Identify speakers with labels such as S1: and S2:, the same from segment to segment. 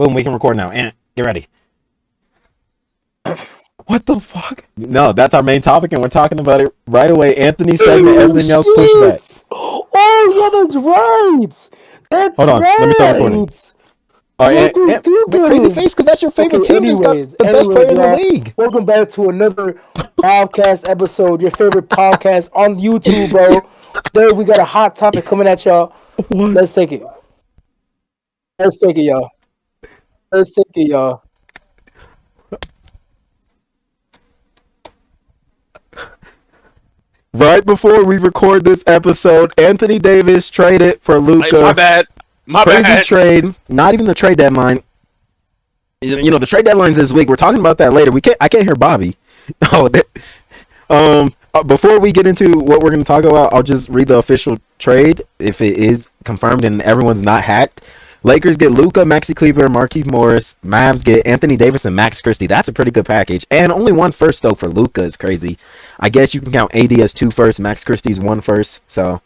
S1: Boom, we can record now. And get ready. What the fuck? No, that's our main topic, and we're talking about it right away. Anthony segment, everything else pushed back.
S2: Oh yeah, that's right. That's
S1: Hold on,
S2: right.
S1: let me start recording. All right, crazy face, because that's your favorite team.
S2: Anyways,
S1: got the best player in the league.
S2: Welcome back to another Bobcast episode, your favorite podcast on YouTube, bro. Today we got a hot topic coming at y'all.
S1: What?
S2: Let's take it. Let's take it, y'all.
S1: Right before we record this episode, Anthony Davis traded for Luka.
S3: My bad.
S1: Crazy trade. Not even the trade deadline. You know, the trade deadline's this week. We're talking about that later. I can't hear Bobby. Before we get into what we're going to talk about, I'll just read the official trade if it is confirmed and everyone's not hacked. Lakers get Luka, Maxi Kleber, Markieff Morris. Mavs get Anthony Davis and Max Christie. That's a pretty good package. And only one first, though, for Luka is crazy. I guess you can count AD as 2 firsts. Max Christie's 1 first. So,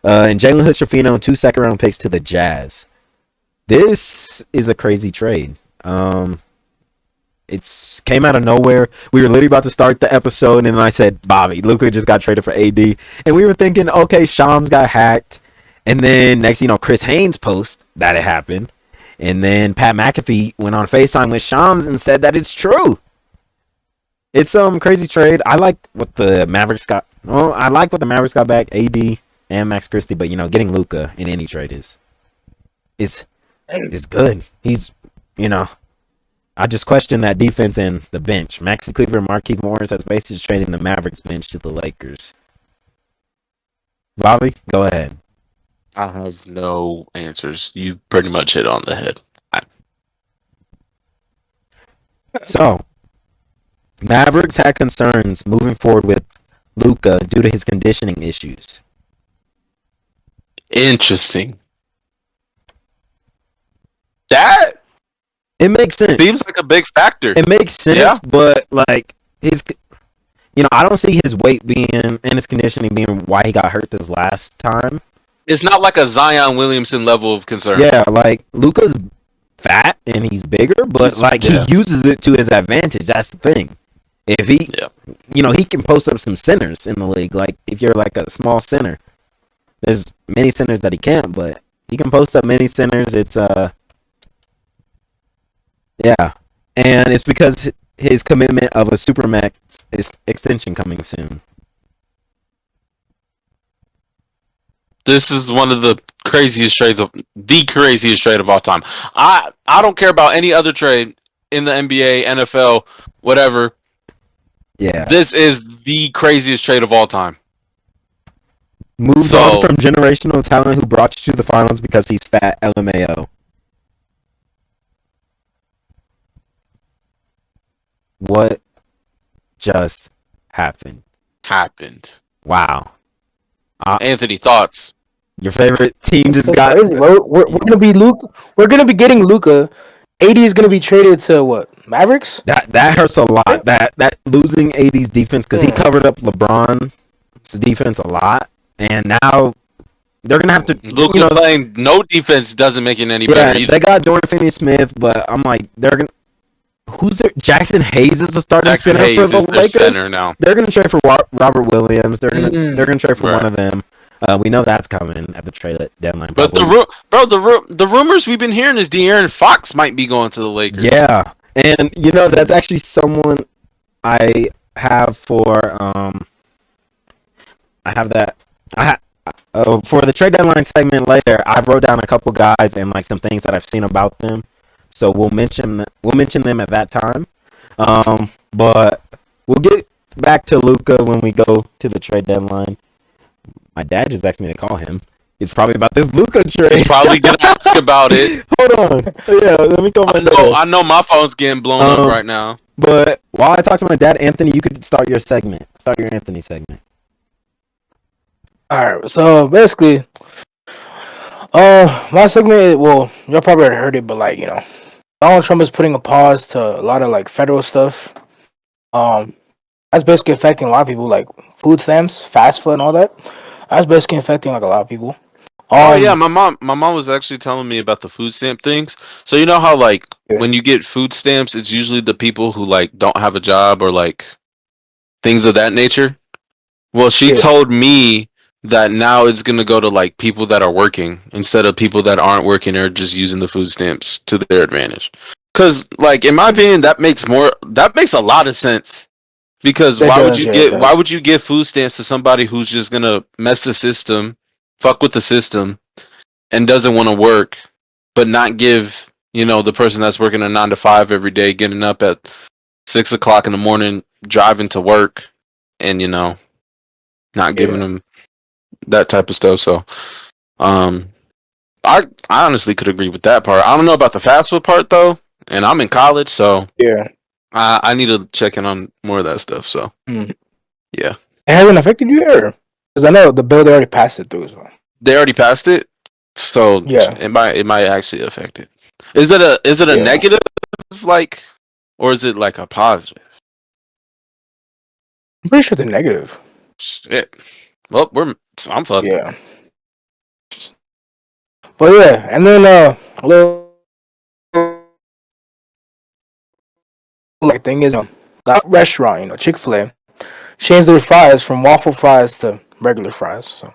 S1: and Jalen Hood-Schifino and 2 second-round picks to the Jazz. This is a crazy trade. It came out of nowhere. We were literally about to start the episode, and then I said, Bobby, Luka just got traded for AD. And we were thinking, okay, Shams got hacked. And then next, Chris Haynes post that it happened. And then Pat McAfee went on FaceTime with Shams and said that it's true. It's crazy trade. I like what the Mavericks got. Well, I like what the Mavericks got back, AD and Max Christie. But, getting Luka in any trade is good. He's, I just question that defense and the bench. Maxi Kleber and Markieff Morris has basically trading the Mavericks bench to the Lakers. Bobby, go ahead.
S3: I have no answers. You pretty much hit on the head.
S1: So, Mavericks had concerns moving forward with Luka due to his conditioning issues.
S3: Interesting. That
S1: it makes sense.
S3: Seems like a big factor.
S1: It makes sense, but like his, I don't see his weight being and his conditioning being why he got hurt this last time.
S3: It's not like a Zion Williamson level of concern.
S1: Yeah, like Luka's fat and he's bigger, but he uses it to his advantage. That's the thing. If he, he can post up some centers in the league. Like if you're like a small center, there's many centers that he can't, but he can post up many centers. It's yeah, and it's because his commitment of a Supermax extension coming soon.
S3: This is one of the craziest trades of all time. I don't care about any other trade in the NBA, NFL, whatever.
S1: Yeah.
S3: This is the craziest trade of all time.
S1: Moves on from generational talent who brought you to the finals because he's fat, LMAO. What just happened? Wow.
S3: Anthony, thoughts?
S1: Your favorite team just got
S2: crazy. We're gonna be Luka. We're gonna be getting Luka. AD is gonna be traded to what? Mavericks?
S1: That hurts a lot. That losing AD's defense because he covered up LeBron's defense a lot, and now they're gonna have to.
S3: Luka playing no defense doesn't make it any better. Either.
S1: They got Dorian Finney-Smith, but I'm like they're gonna. Who's there? Jackson Hayes is the starting center for the Lakers.
S3: Center now.
S1: They're gonna trade for Robert Williams. They're gonna trade for one of them. We know that's coming at the trade deadline.
S3: But the rumors we've been hearing is De'Aaron Fox might be going to the Lakers.
S1: Yeah, and that's actually someone I have for for the trade deadline segment later. I wrote down a couple guys and like some things that I've seen about them. So we'll mention them at that time. But we'll get back to Luka when we go to the trade deadline. My dad just asked me to call him. It's probably about this Luka trade.
S3: He's probably gonna ask about it.
S1: Hold on. Yeah, let me call my dad.
S3: I know my phone's getting blown up right now.
S1: But while I talk to my dad, Anthony, you could start your segment. Start your Anthony segment.
S2: Alright, so basically, my segment, well, y'all probably already heard it, but Donald Trump is putting a pause to a lot of federal stuff. That's basically affecting a lot of people, like food stamps, fast food, and all that. That's basically affecting a lot of people.
S3: Oh yeah, my mom was actually telling me about the food stamp things. So you know how like
S2: Yeah.
S3: when you get food stamps, it's usually the people who like don't have a job or like things of that nature. Well, she
S2: Yeah.
S3: told me that now it's gonna go to like people that are working instead of people that aren't working or just using the food stamps to their advantage. Cause like in my opinion, that makes a lot of sense. Because
S2: That does, yeah, it
S3: why
S2: does.
S3: would you give food stamps to somebody who's just gonna mess the system, fuck with the system, and doesn't want to work, but not give the person that's working a 9 to 5 every day, getting up at 6 o'clock in the morning, driving to work, and not giving
S2: Yeah.
S3: them that type of stuff. So, um, I honestly could agree with that part. I don't know about the fast food part though, and I'm in college, so
S2: Yeah.
S3: I need to check in on more of that stuff. So,
S2: Mm.
S3: yeah,
S2: It hasn't affected you, or because I know the bill they already passed it through. So
S3: they already passed it, so
S2: yeah,
S3: it might actually affect it. Is it a
S2: yeah.
S3: negative like, or is it like a positive?
S2: I'm pretty sure they're negative.
S3: Shit. Well, I'm fucked.
S2: Yeah. But yeah, and then a little like thing is that restaurant, Chick-fil-A changed their fries from waffle fries to regular fries. So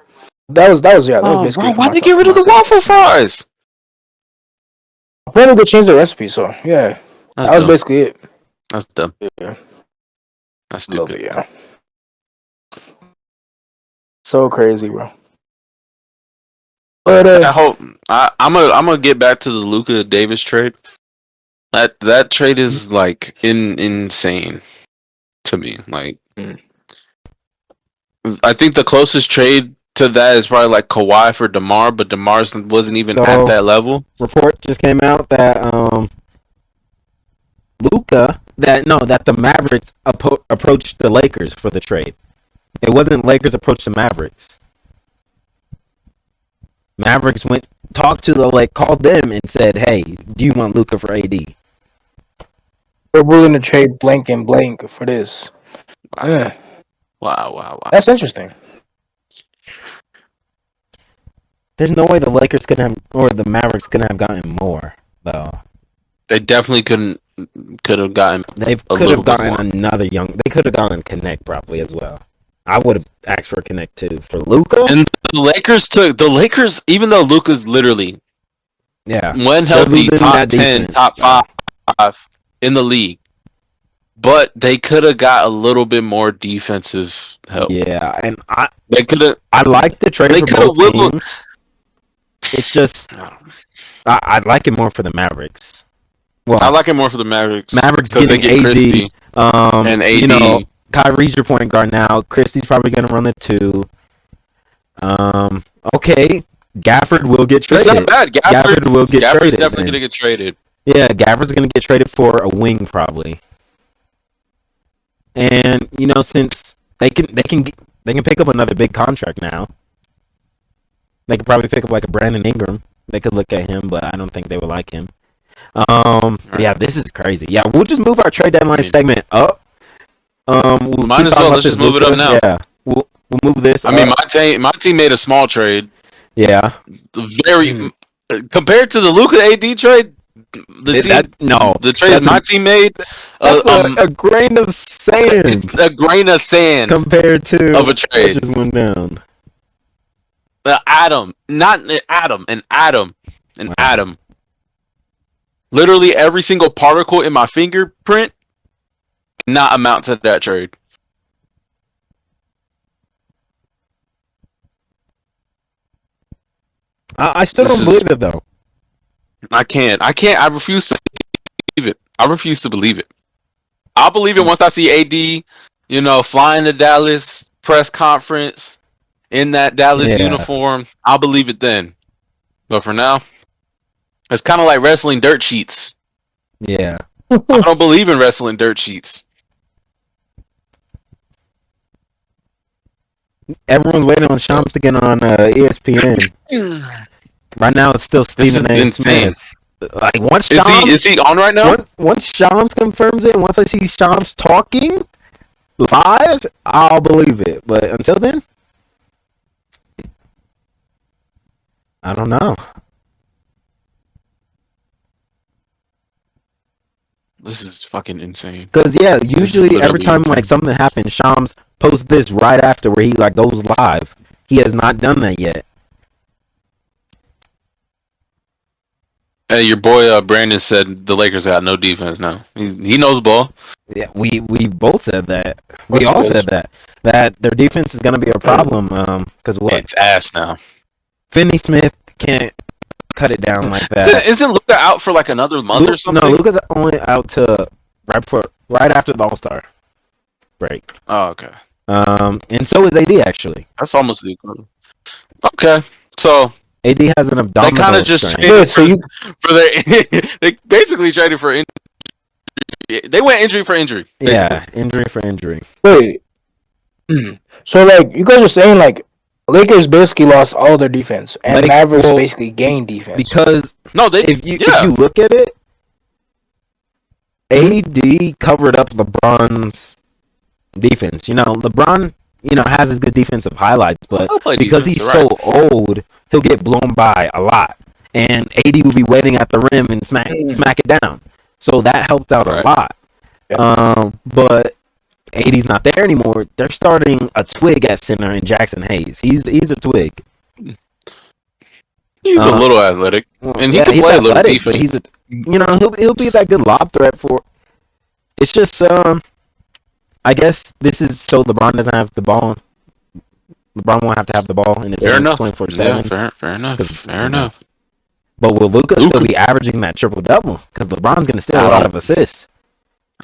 S2: that was
S3: Oh,
S2: basically
S3: bro,
S2: for
S3: why'd they
S2: myself
S3: get
S2: for
S3: rid of
S2: my
S3: the
S2: segment.
S3: waffle fries?
S2: Apparently they changed their recipe, so yeah,
S3: That's
S2: that was
S3: dumb.
S2: basically it.
S3: That's dumb.
S2: Yeah,
S3: That's
S2: a little
S3: stupid.
S2: bit, yeah. So crazy, bro. But
S3: I hope I'm gonna get back to the Luka Davis trade. That trade is like insane to me. Like,
S2: mm.
S3: I think the closest trade to that is probably like Kawhi for DeMar, but DeMar wasn't even at
S1: So
S3: that level.
S1: report just came out that that the Mavericks approached the Lakers for the trade. It wasn't Lakers approached the Mavericks. Mavericks went talked to called them and said, "Hey, do you want Luka for AD?"
S2: They're willing to trade blank and blank for this.
S3: Wow,
S2: Yeah,
S3: wow.
S2: that's interesting.
S1: There's no way the Lakers could have or the Mavericks couldn't have gotten more though.
S3: They definitely could have gotten
S1: They
S3: a
S1: could
S3: little
S1: have
S3: bit
S1: gotten
S3: more.
S1: another young. They could have gotten Connect probably as well. I would have asked for Connect too for Luka.
S3: And the Lakers, even though Luka's literally
S1: Yeah,
S3: when
S1: they're
S3: healthy,
S1: losing
S3: top
S1: that
S3: 10,
S1: defense
S3: top
S1: though.
S3: 5 in the league. But they could have got a little bit more defensive help.
S1: Yeah, and
S3: They could have.
S1: I like the trade
S3: They
S1: for
S3: could have
S1: both
S3: wiggled.
S1: teams. It's just I like it more for the Mavericks. Well,
S3: I like it more for the Mavericks
S1: Mavericks
S3: because they
S1: getting
S3: get Christie
S1: AD.
S3: and AD.
S1: Kyrie's your point guard now. Christie's probably gonna run the two. Okay, Gafford will get
S3: It's
S1: traded.
S3: not bad.
S1: Gafford will get
S3: Gafford's
S1: traded.
S3: definitely
S1: Then.
S3: gonna get traded.
S1: Yeah, Gafford's gonna get traded for a wing probably. And since they can pick up another big contract now. They could probably pick up like a Brandon Ingram. They could look at him, but I don't think they would like him. Yeah, this is crazy. Yeah, we'll just move our trade deadline segment up. We'll
S3: Might as well. Let's just move it up now.
S1: Yeah, we'll move this.
S3: I mean, my team made a small trade.
S1: Yeah,
S3: Very compared to the Luka AD trade. The trade my team made.
S1: That's a grain of sand.
S3: A grain of sand
S1: compared to
S3: of a trade.
S1: What just went down.
S3: Atom, not an atom. Literally every single particle in my fingerprint not amount to that trade.
S1: I still don't believe it though.
S3: I can't. I refuse to believe it. I refuse to believe it. I'll believe it once I see AD, flying to Dallas press conference in that Dallas uniform. I'll believe it then. But for now, it's kind of like wrestling dirt sheets.
S1: Yeah.
S3: I don't believe in wrestling dirt sheets.
S1: Everyone's waiting on Shams to get on ESPN. Right now, it's still Stephen A. Smith. Like once Shams,
S3: is he on right now?
S1: Once Shams confirms it, once I see Shams talking live, I'll believe it. But until then, I don't know.
S3: This is fucking insane.
S1: Because yeah,
S3: This is
S1: usually every
S3: literally
S1: time
S3: insane.
S1: like something happens, Shams posts this right after where he like goes live. He has not done that yet.
S3: Hey, your boy Brandon said the Lakers got no defense now. He knows ball.
S1: Yeah, we both said that. We
S2: Course he
S1: all
S2: does.
S1: said that their defense is gonna be a problem. Because what?
S3: It's ass now.
S1: Finney Smith can't cut it down like that.
S3: Isn't Luka out for like another month or something?
S1: No, Luka's only out to right after the All-Star break.
S3: Oh, okay.
S1: And so is AD actually.
S3: That's almost the equivalent. Okay, so
S1: AD has an
S3: they
S1: abdominal
S3: kind of just
S1: strain.
S3: traded
S2: So you
S3: for their. They basically traded for injury. They went injury for injury. Basically.
S1: Yeah, injury for injury.
S2: wait. So like you guys are saying like Lakers basically lost all their defense and Mavericks basically gained defense.
S1: Because
S3: No, they.
S1: if you look at it, AD covered up LeBron's defense. You know, LeBron, has his good defensive highlights, but because he's so old, he'll get blown by a lot. And AD will be waiting at the rim and smack it down. So that helped out a lot.
S2: Yeah.
S1: But AD's not there anymore. They're starting a twig at center in Jackson Hayes. He's a twig.
S3: He's a little athletic, and he can
S1: he's
S3: play a little
S1: athletic,
S3: defense.
S1: but he'll be that good lob threat for. It's just I guess this is so LeBron doesn't have the ball. LeBron won't have to have the ball in his hands 24/7.
S3: Yeah, fair enough. Fair enough.
S1: But will Luka still be averaging that triple double? Because LeBron's gonna steal a lot of assists.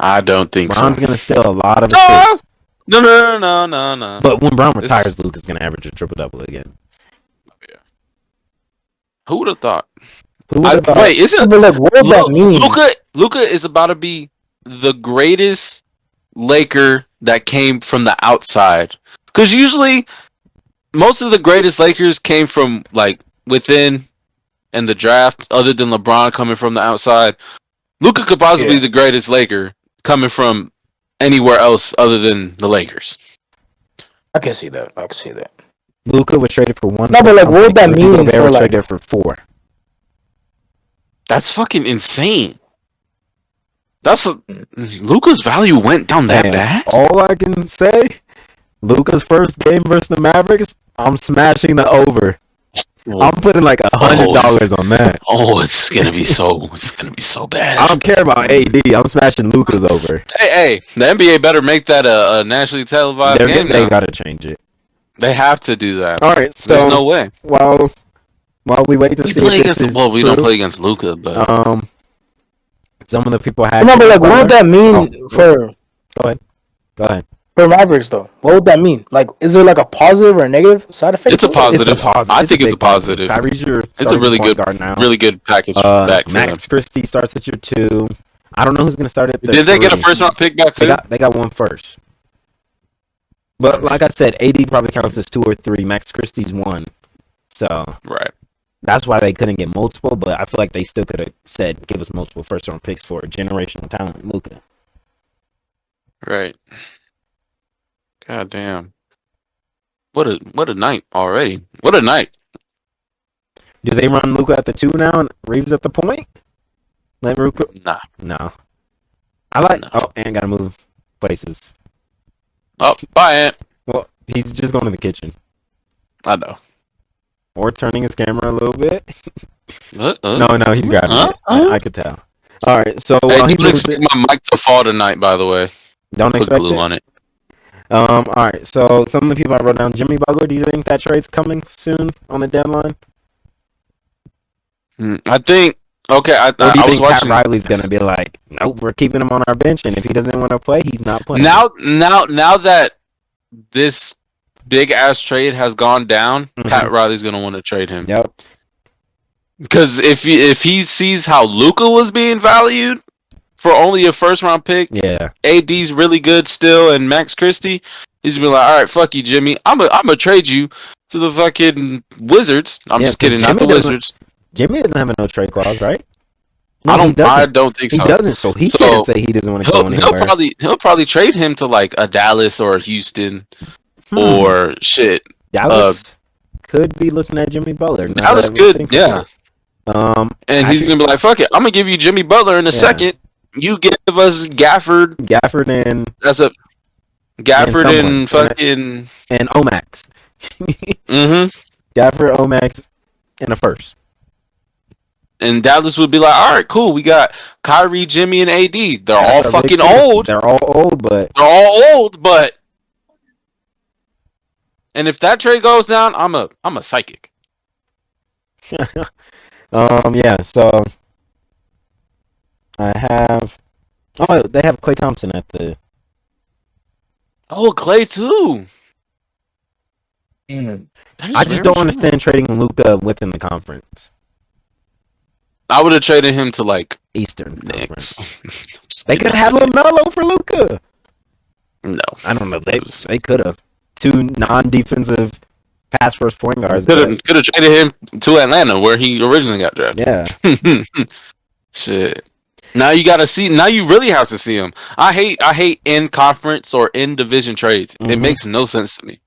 S3: I don't think
S1: LeBron's
S3: so.
S1: gonna steal a lot of assists.
S3: No.
S1: But when Brown retires, Luka's gonna average a triple double again.
S3: Yeah. Who would have thought?
S1: Wait,
S2: isn't like what does that mean?
S3: Luka is about to be the greatest Laker that came from the outside. Because usually, most of the greatest Lakers came from like within and the draft. Other than LeBron coming from the outside, Luka could possibly be the greatest Laker coming from anywhere else other than the Lakers.
S2: I can see that.
S1: Luka was traded for one.
S2: No, but like, what would that mean for like?
S1: Traded for 4.
S3: That's fucking insane. Luka's value went down that bad.
S1: All I can say, Luka's first game versus the Mavericks, I'm smashing the over. I'm putting like $100 on that.
S3: Oh, it's gonna be so bad.
S1: I don't care about AD. I'm smashing Luka's over.
S3: Hey, the NBA better make that a nationally televised game.
S1: They gotta change it.
S3: They have to do that.
S1: All right, so
S3: there's no way.
S1: While we wait to see if this is
S3: we don't play against Luka, but
S1: some of the people have.
S2: No, but like, what would that mean for?
S1: Go ahead.
S2: For Mavericks, though, what would that mean? Like, is there like a positive or a negative side effect?
S3: It's a positive. I think it's a positive. It's a really good guard now. Really good package back.
S1: Max Christie starts at your 2. I don't know who's gonna start at the
S3: Did they
S1: 3.
S3: get a first round pick back too?
S1: They got one first. But like I said, AD probably counts as 2 or 3. Max Christie's 1. So
S3: right.
S1: That's why they couldn't get multiple. But I feel like they still could have said, "Give us multiple first round picks for generational talent, Luka."
S3: Right. God damn. What a night already. What a night.
S1: Do they run Luka at the 2 now and Reeves at the point? Let Luka?
S3: Nah.
S1: No. I like. No. Oh, and gotta move places.
S3: Oh, bye, Ant.
S1: Well, he's just going to the kitchen.
S3: I know.
S1: Or turning his camera a little bit. No, he's grabbing it. I could tell. All right, so
S3: hey, don't expect my mic to fall tonight. By the way,
S1: don't expect
S3: glue on it.
S1: All right, so some of the people I wrote down. Jimmy Butler. Do you think that trade's coming soon on the deadline?
S3: I think. Okay, I was watching.
S1: Pat Riley's gonna be like, nope, we're keeping him on our bench, and if he doesn't want to play, he's not playing.
S3: Now that this big ass trade has gone down, Pat Riley's gonna want to trade him.
S1: Yep.
S3: Because if he sees how Luka was being valued for only a first round pick, AD's really good still, and Max Christie, he's gonna be like, all right, fuck you, Jimmy. I'm gonna trade you to the fucking Wizards. I'm just kidding, not the Wizards.
S1: Jimmy doesn't have a no trade clause, right? No,
S3: I don't think so.
S1: He doesn't, so he can't say he doesn't want to go anywhere.
S3: He'll probably trade him to like a Dallas or a Houston or shit.
S1: Dallas could be looking at Jimmy Butler. Now
S3: Dallas
S1: that we
S3: could,
S1: think
S3: yeah.
S1: about it.
S3: And he's gonna be like, "Fuck it, I'm gonna give you Jimmy Butler in a second. You give us Gafford
S1: and
S3: Gafford
S1: someone.
S3: and fucking
S1: and Omax. Gafford, Omax, and a first.
S3: And Dallas would be like, all right, cool. We got Kyrie, Jimmy, and AD. They're
S1: That's
S3: all fucking old.
S1: They're all old, but
S3: and if that trade goes down, I'm a psychic.
S1: Yeah. So I have. Oh, they have Klay Thompson at the.
S3: Oh, Clay too.
S1: I just don't understand trading Luka within the conference.
S3: I would have traded him to like
S1: Eastern
S3: Knicks.
S1: They could have LaMelo for Luka.
S3: No,
S1: I don't know. They could have 2 non-defensive pass first point guards.
S3: Could have traded him to Atlanta where he originally got drafted.
S1: Yeah.
S3: Shit. Now you gotta see. Now you really have to see him. I hate in conference or in division trades. It makes no sense to me.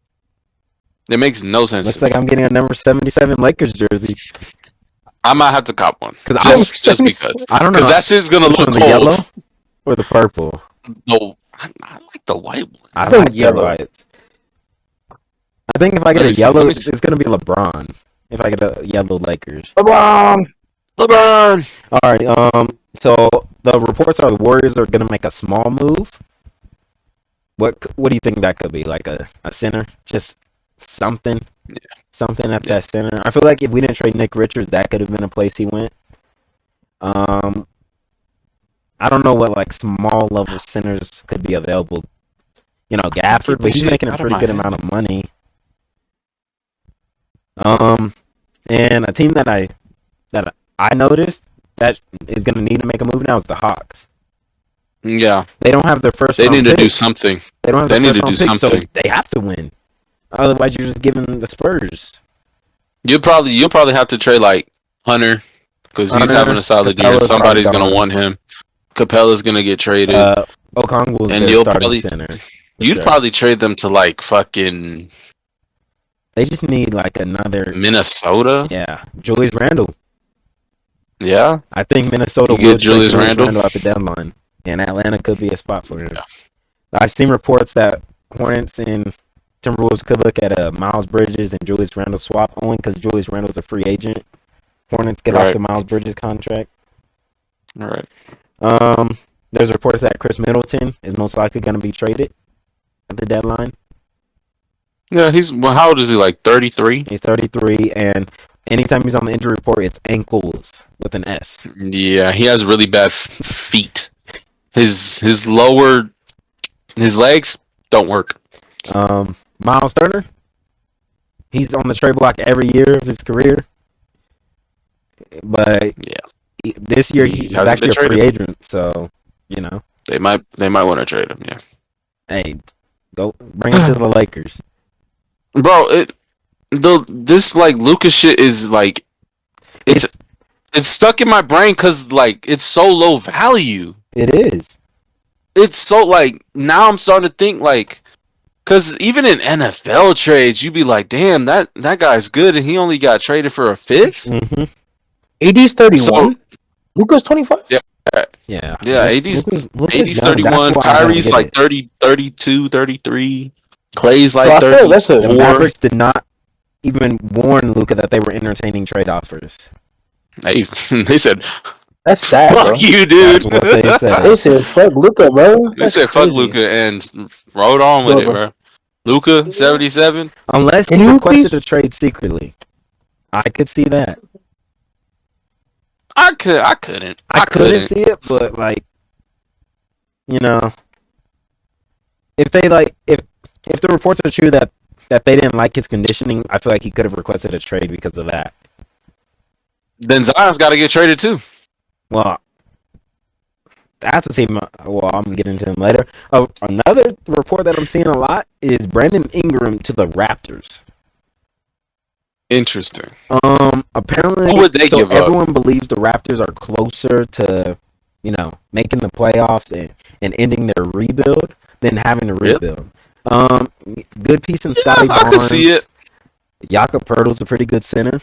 S3: It makes no sense.
S1: Looks like I'm getting a number 77 Lakers jersey.
S3: I might have to cop one just because.
S1: I don't know.
S3: Because that shit's gonna look cold.
S1: The yellow or the purple?
S3: No, I like the white one.
S1: I like yellow. I think if I get a yellow, it's gonna be LeBron. If I get a yellow Lakers,
S3: LeBron.
S1: All right. So the reports are the Warriors are gonna make a small move. What do you think that could be? Like a center, just something. Yeah. Something at that center. I feel like if we didn't trade Nick Richards, that could have been a place he went. I don't know what like small level centers could be available. You know, Gafford, but he's making a pretty good amount of money. And a team that I noticed that is going to need to make a move now is the Hawks.
S3: Yeah,
S1: they don't have their first.
S3: They
S1: need
S3: to do something.
S1: They don't have. They need to do something. So they have to win. Otherwise, you're just giving the Spurs.
S3: You'll probably have to trade like Hunter because he's having a solid year. Somebody's gonna want him. Capella's gonna get traded.
S1: Okongwu's
S3: and you'll probably center. You'd probably trade them to like fucking.
S1: They just need like another
S3: Minnesota.
S1: Yeah, Julius Randle.
S3: Yeah,
S1: I think Minnesota will
S3: get Julius Randle
S1: at the deadline, and Atlanta could be a spot for him. Yeah. I've seen reports that Hornets and Timberwolves could look at Miles Bridges and Julius Randle swap only because Julius Randle's a free agent. Hornets get off the Miles Bridges contract.
S3: All right.
S1: There's reports that Chris Middleton is most likely going to be traded at the deadline.
S3: Yeah, how old is he? Like 33?
S1: He's 33, and anytime he's on the injury report, it's ankles with an S.
S3: Yeah, he has really bad feet. His legs don't work.
S1: Miles Turner, he's on the trade block every year of his career, but this year he's actually a free agent. So you know
S3: they might want to trade him. Yeah.
S1: Hey, go bring him to the Lakers,
S3: bro. This like Luka shit is like it's stuck in my brain because like it's so low value.
S1: It is.
S3: It's so like now I'm starting to think like. Because even in NFL trades, you'd be like, damn, that guy's good, and he only got traded for a fifth?
S1: Mm-hmm.
S2: AD's 31. Luka's 25?
S3: Yeah. AD's 31. Kyrie's like 30, 32, 33. Clay's like 30.
S1: The Mavericks did not even warn Luka that they were entertaining trade offers.
S3: They said...
S2: That's sad,
S3: fuck
S2: bro.
S3: You, dude.
S1: That's what they said.
S2: They said, fuck Luka, bro.
S3: They said, fuck Luka, and rode on with it, bro. Luka, 77?
S1: Unless he requested a trade secretly. I could see that.
S3: I couldn't.
S1: I couldn't see it, but, like, you know, if they, like, if the reports are true that they didn't like his conditioning, I feel like he could have requested a trade because of that.
S3: Then Zion's got to get traded, too.
S1: Well, that's the same. Well, I'm getting to him later. Another report that I'm seeing a lot is Brandon Ingram to the Raptors.
S3: Interesting.
S1: Apparently,
S3: who would they give
S1: everyone believes the Raptors are closer to, you know, making the playoffs and ending their rebuild than having to rebuild. Good piece in Scotty Barnes.
S3: I could see it.
S1: Jakob Pertl's a pretty good center.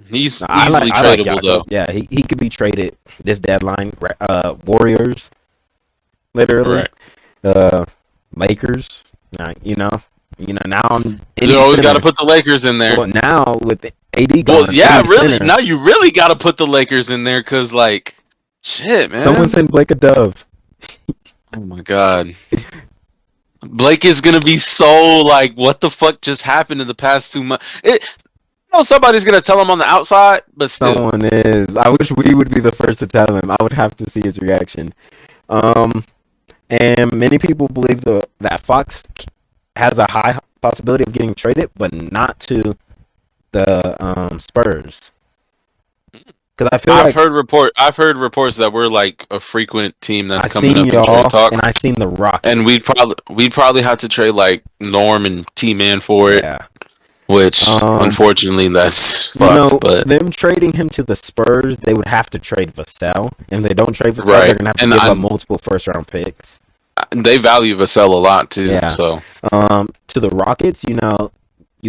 S3: He's
S1: I
S3: easily
S1: like
S3: tradable
S1: Jakob.
S3: though.
S1: Yeah, he could be traded this deadline. Warriors, literally.
S3: Right.
S1: Lakers. Now I'm
S3: You
S1: any
S3: always got to
S1: center.
S3: put the Lakers in there.
S1: Well, now with AD
S3: Well,
S1: gone,
S3: yeah,
S1: any
S3: really.
S1: center.
S3: Now you really got to put the Lakers in there because, like, shit, man.
S1: Someone send Blake a dove.
S3: Oh my god. Blake is gonna be so like, what the fuck just happened in the past 2 months? Somebody's gonna tell him on the outside, but still.
S1: Someone is. I wish we would be the first to tell him. I would have to see his reaction. And many people believe that Fox has a high possibility of getting traded, but not to the Spurs. Because I feel
S3: I've heard reports that we're like a frequent team that's coming up in trade talks,
S1: and I seen the Rockets,
S3: and we'd probably have to trade like Norm and T-Man for it.
S1: Yeah.
S3: Which unfortunately that's
S1: fucked.
S3: But
S1: them trading him to the Spurs, they would have to trade Vassell, and if they don't trade Vassell,
S3: Right.
S1: they're gonna have to
S3: And
S1: give up multiple first-round picks.
S3: they value Vassell a lot too.
S1: Yeah.
S3: So
S1: to the Rockets, you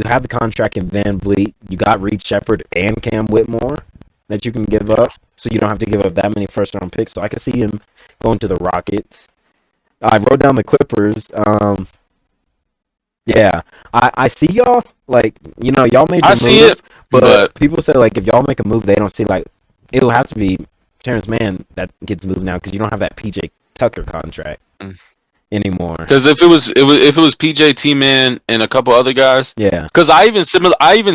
S1: have the contract in Van Vliet, you got Reed Shepherd and Cam Whitmore that you can give up, so you don't have to give up that many first-round picks. So I can see him going to the Rockets. I wrote down the Clippers. Yeah, I see y'all. Like, y'all made the move.
S3: see it, but
S1: people say, like, if y'all make a move, they don't see, like, it'll have to be Terrence Mann that gets moved now because you don't have that PJ Tucker contract anymore.
S3: Because if it was PJ, T-Man, and a couple other guys,
S1: Yeah.
S3: Because I even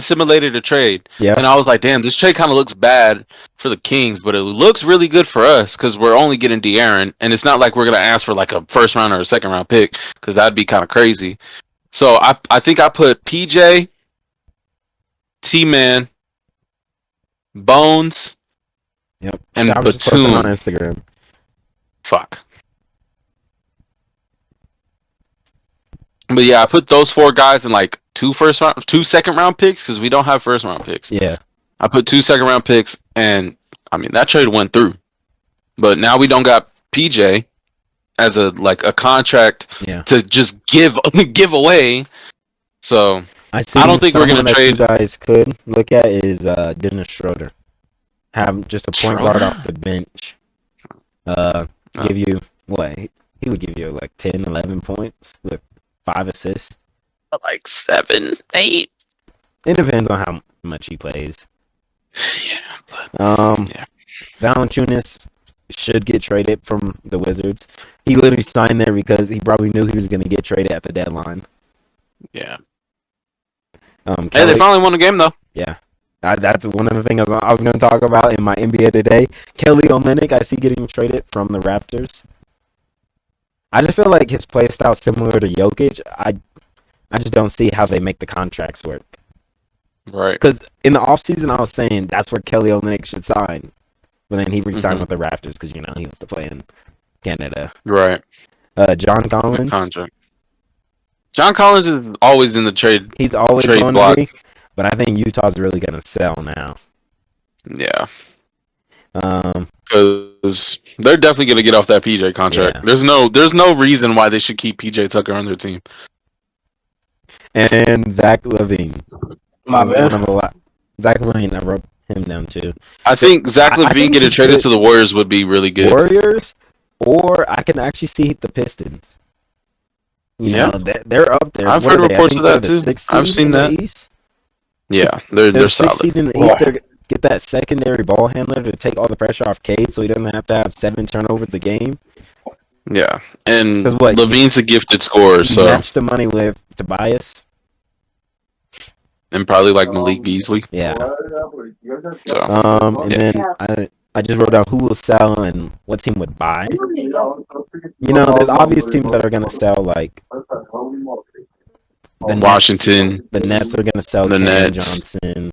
S3: simulated a trade,
S1: Yeah.
S3: and I was like, damn, this trade kind of looks bad for the Kings, but it looks really good for us because we're only getting De'Aaron, and it's not like we're gonna ask for like a first round or a second round pick because that'd be kind of crazy. So I think I put PJ, T-Man, Bones,
S1: Yep.
S3: and
S1: I was just posting on
S3: Batum.
S1: Instagram.
S3: Fuck. But yeah, I put those 4 guys in like 2 second round picks because we don't have first round picks.
S1: Yeah.
S3: I put 2 second round picks, and I mean that trade went through. But now we don't got PJ as a contract to just give away. So I don't think we're gonna trade.
S1: You guys could look at is Dennis Schroeder. Have just a point guard off the bench. Give you what? He would give you like 10, 11 points with 5 assists.
S3: Like 7, 8.
S1: It depends on how much he plays.
S3: Yeah, but
S1: Valanciunas should get traded from the Wizards. He literally signed there because he probably knew he was going to get traded at the deadline.
S3: Yeah.
S1: Kelly,
S3: Hey, they finally won a game though.
S1: Yeah. That's one of the things I was going to talk about in my NBA today. Kelly Olynyk, I see getting traded from the Raptors. I just feel like his play style is similar to Jokic. I just don't see how they make the contracts work.
S3: Right.
S1: Because in the offseason, I was saying that's where Kelly Olynyk should sign. But then he re-signed with the Raptors because, he wants to play in Canada.
S3: Right.
S1: John Collins.
S3: Contract. John Collins is always in the trade.
S1: He's always
S3: trade
S1: going
S3: block.
S1: to be. But I think Utah's really going to sell now.
S3: Yeah. Because they're definitely going to get off that PJ contract.
S1: Yeah.
S3: There's no reason why they should keep PJ Tucker on their team.
S1: And Zach LaVine.
S2: My bad.
S1: Zach LaVine, I wrote him down too.
S3: I think Zach LaVine getting traded to the Warriors would be really good.
S1: Warriors, or I can actually see the Pistons. You know, they're up there.
S3: I've heard reports of that too. I've seen that.
S1: East.
S3: Yeah, they're solid.
S1: In the East, they're get that secondary ball handler to take all the pressure off Cade, so he doesn't have to have 7 turnovers a game.
S3: Yeah, and Levine's a gifted scorer, so
S1: match the money with Tobias.
S3: And probably like Malik Beasley.
S1: Yeah.
S3: So
S1: and then I just wrote down who will sell and what team would buy. There's obvious teams that are gonna sell, like the
S3: Washington.
S1: Nets. The Nets are gonna sell
S3: the
S1: Cam
S3: Nets.
S1: Johnson.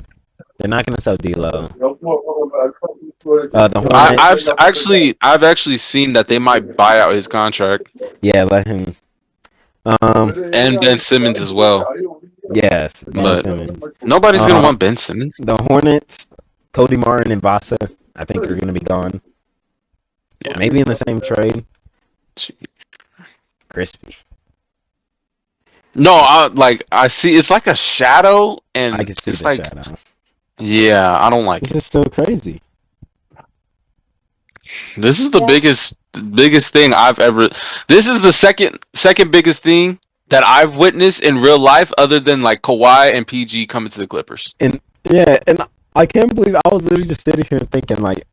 S1: They're not gonna sell D'Lo. The Hornets.
S3: I've actually seen that they might buy out his contract.
S1: Yeah, let him.
S3: And Ben Simmons as well.
S1: Yes,
S3: but
S1: Simmons.
S3: Nobody's gonna want Ben Simmons.
S1: The Hornets, Cody Martin and Vasa, I think are gonna be gone. Yeah. Maybe in the same trade. Crispy.
S3: No, I see. It's like a shadow,
S1: I
S3: and
S1: can see
S3: it's
S1: the
S3: like,
S1: shadow.
S3: yeah, I don't like
S1: This
S3: it.
S1: is so crazy.
S3: This is the biggest thing I've ever. This is the second biggest thing that I've witnessed in real life, other than like Kawhi and PG coming to the Clippers.
S1: And yeah, and I can't believe I was literally just sitting here thinking like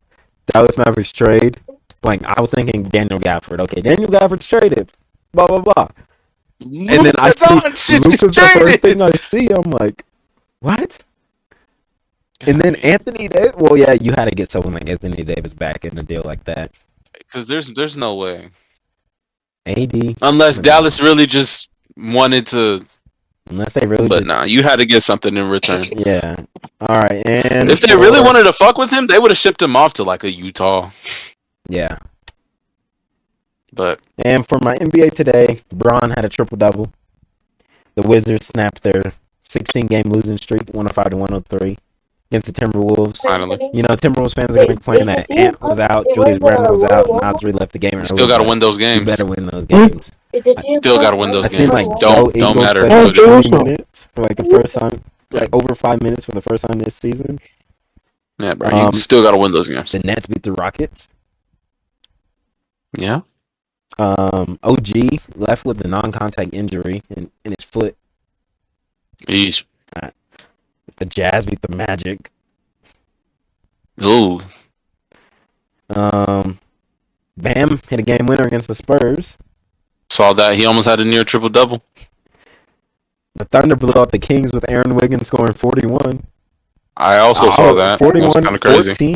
S1: Dallas Mavericks trade. Like I was thinking Daniel Gafford. Okay, Daniel Gafford's traded. Blah blah blah. And then I
S3: Luka
S1: see
S3: Doncic is
S1: Luka's the first thing
S3: traded.
S1: I see. I'm like, what? And then Anthony Davis. Well, yeah, you had to get someone like Anthony Davis back in a deal like that.
S3: Because there's no way,
S1: AD,
S3: unless
S1: no.
S3: Dallas really just wanted to.
S1: Unless they really
S3: But
S1: just,
S3: nah, you had to get something in return.
S1: yeah. All right, and
S3: If they really wanted to fuck with him, they would have shipped him off to like a Utah.
S1: yeah.
S3: But
S1: And for my NBA today, Braun had a triple double. The Wizards snapped their 16-game losing streak, 105 to 103, against the Timberwolves.
S3: finally,
S1: You know, Timberwolves fans are going to complain that Ant was out, Julius Randle was out, Nasri left the game
S3: you
S1: early.
S3: still got to
S1: But
S3: win those
S1: you
S3: games.
S1: better win those games.
S3: Still got to win
S1: I
S3: those
S1: seen
S3: games.
S1: like
S3: Don't
S1: Joe Ingles
S3: matter.
S1: play like 20 minutes for like the first time, like over 5 minutes for the first time this season.
S3: Yeah, bro. You still got to win those games.
S1: The Nets beat the Rockets.
S3: Yeah.
S1: OG left with a non-contact injury in his foot.
S3: Yeesh.
S1: The Jazz beat the Magic.
S3: Ooh.
S1: Bam hit a game winner against the Spurs.
S3: Saw that. He almost had a near triple double.
S1: The Thunder blew out the Kings with Aaron Wiggins scoring 41.
S3: I also saw that.
S1: 41,
S3: Kind of crazy.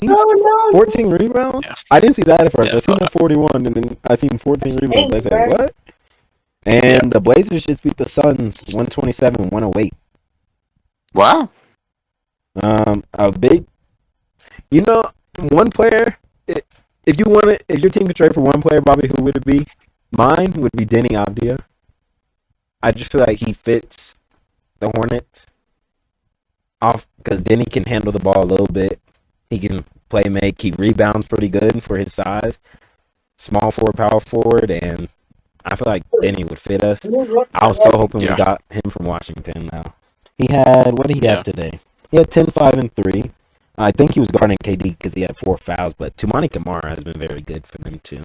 S1: 14 rebounds?
S3: Yeah.
S1: I didn't see that at first.
S3: Yeah,
S1: I seen the 41 and then I seen 14 rebounds. I said, what? And
S3: Yeah.
S1: the Blazers just beat the Suns 127-108.
S3: Wow.
S1: A big, one player. If your team could trade for one player, Bobby, who would it be? Mine would be Denny Avdia. I just feel like he fits the Hornets off because Denny can handle the ball a little bit. He can play make. He rebounds pretty good for his size. Small forward, power forward, and I feel like Denny would fit us. I was so hoping we got him from Washington now. What did he have today? He had 10, 5, and 3. I think he was guarding KD because he had 4 fouls, but Tumani Kamara has been very good for them too.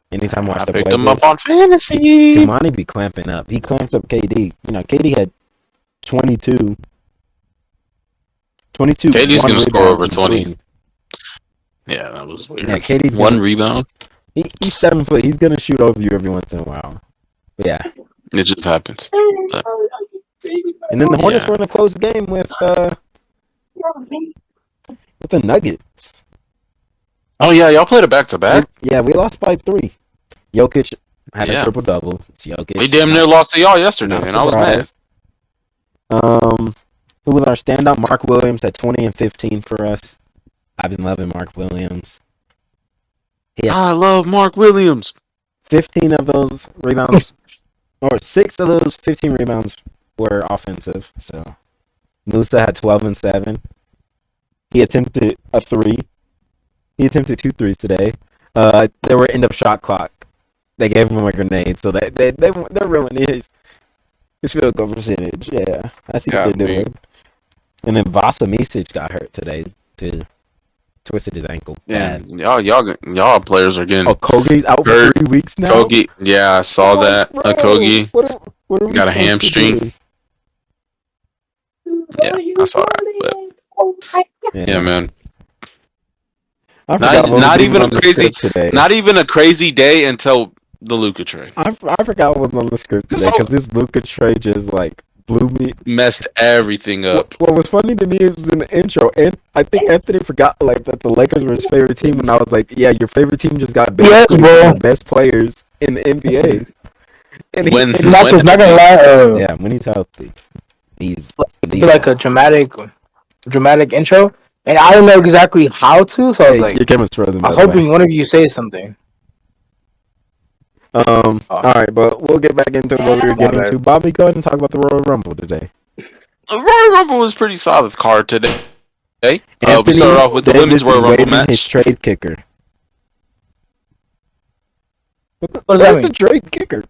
S1: Anytime I watch the
S3: picked
S1: Blazers,
S3: him up on fantasy.
S1: Tumani be clamping up. He clamps up KD. KD had 22.
S3: KD's
S1: one
S3: gonna score
S1: rebound,
S3: over
S1: and
S3: 20.
S1: 3.
S3: Yeah, that was weird.
S1: Yeah, KD's
S3: one rebound.
S1: He's 7 foot. He's gonna shoot over you every once in a while. But yeah.
S3: It just happens. But,
S1: And then the Hornets were in a close game with the Nuggets.
S3: oh yeah, y'all played a back to back.
S1: Yeah, we lost by 3. Jokic had a triple double. It's Jokic.
S3: We damn near lost to y'all yesterday, and I was mad.
S1: Who was our standout? Mark Williams had 20 and 15 for us. I've been loving Mark Williams.
S3: I love Mark Williams.
S1: 15 of those rebounds, or 6 of those 15 rebounds were offensive. So Musa had 12 and 7. He attempted a 3. He attempted 2 threes today. They were end of shot clock. They gave him a grenade, so they're ruining his field goal percentage. Yeah, I see what they're doing. And then Vasa Misic got hurt today too. Twisted his ankle.
S3: Yeah, y'all players are getting.
S1: Oh, Kogi's out for 3 weeks now.
S3: Kogi, yeah, I saw that. Kogi got a hamstring. Yeah, I saw that. But yeah, man. Not even a crazy day until the Luka trade.
S1: I forgot what was on the script today because this Luka trade just like blew me,
S3: messed everything up.
S1: What was funny to me was in the intro, and I think Anthony forgot like that the Lakers were his favorite team, and I was like, "Yeah, your favorite team just got the best players in the NBA." And
S2: when not gonna lie,
S1: yeah, when he's healthy, he's
S2: like a dramatic intro, and I don't know exactly how to, so I was like,
S1: "Your camera's frozen."
S2: I'm hoping one of you say something.
S1: All right, but we'll get back into what we were getting to. Bobby, go ahead and talk about the Royal Rumble today.
S3: The Royal Rumble was pretty solid card today. We started off with the women's Royal Rumble match.
S1: His trade kicker.
S2: What does that mean?
S1: The trade kicker?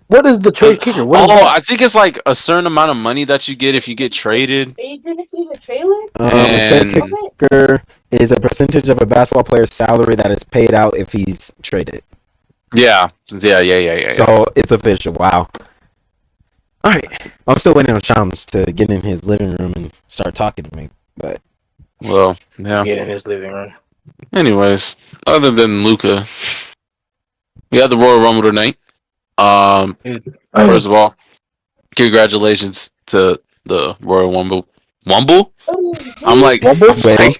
S2: What is the trade kicker? What is that?
S3: I think it's like a certain amount of money that you get if you get traded.
S4: You didn't see the trailer?
S1: A trade
S3: And
S1: kicker is a percentage of a basketball player's salary that is paid out if he's traded.
S3: yeah.
S1: So it's official. Wow. All right. I'm still waiting on Shams to get in his living room and start talking to me. But
S3: Well, yeah.
S2: Get in his living room.
S3: Anyways, other than Luka, we had the Royal Rumble tonight. First of all, congratulations to the Royal Rumble. Wumble? I'm like,
S1: wait,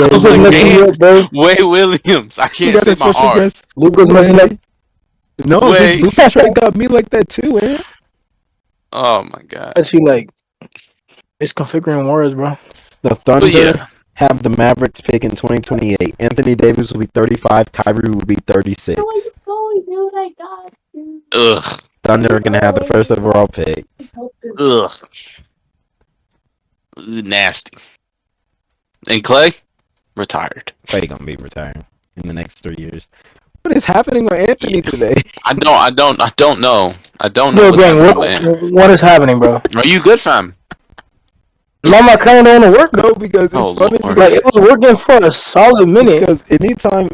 S2: Luka's messing you up, bro.
S3: Way Williams. I
S1: you
S3: can't
S1: got
S3: say
S1: a
S3: my
S1: special
S3: R.
S1: guest.
S2: Luka's messing up.
S1: No,
S3: Wait.
S1: this Luka trade got me like that too, man.
S3: Oh my god.
S2: Actually, like, it's configuring words, bro.
S1: The Thunder
S3: But yeah,
S1: have the Mavericks pick in 2028. Anthony Davis will be 35. Kyrie will be 36.
S4: Going, dude, I got you.
S3: ugh,
S1: Thunder are gonna have the first overall pick.
S3: ugh, nasty. And Clay retired.
S1: Clay gonna be retiring in the next 3 years. What is happening with Anthony today?
S3: I don't know. I don't know
S2: Yo,
S3: what's
S2: gang,
S3: happening with Anthony.
S2: what is happening, bro?
S3: Are you good, fam?
S2: No, my account don't want to work.
S1: No, because it's
S3: Oh,
S1: funny
S3: Lord.
S2: Like,
S1: because,
S2: it was working for a solid minute.
S1: because anytime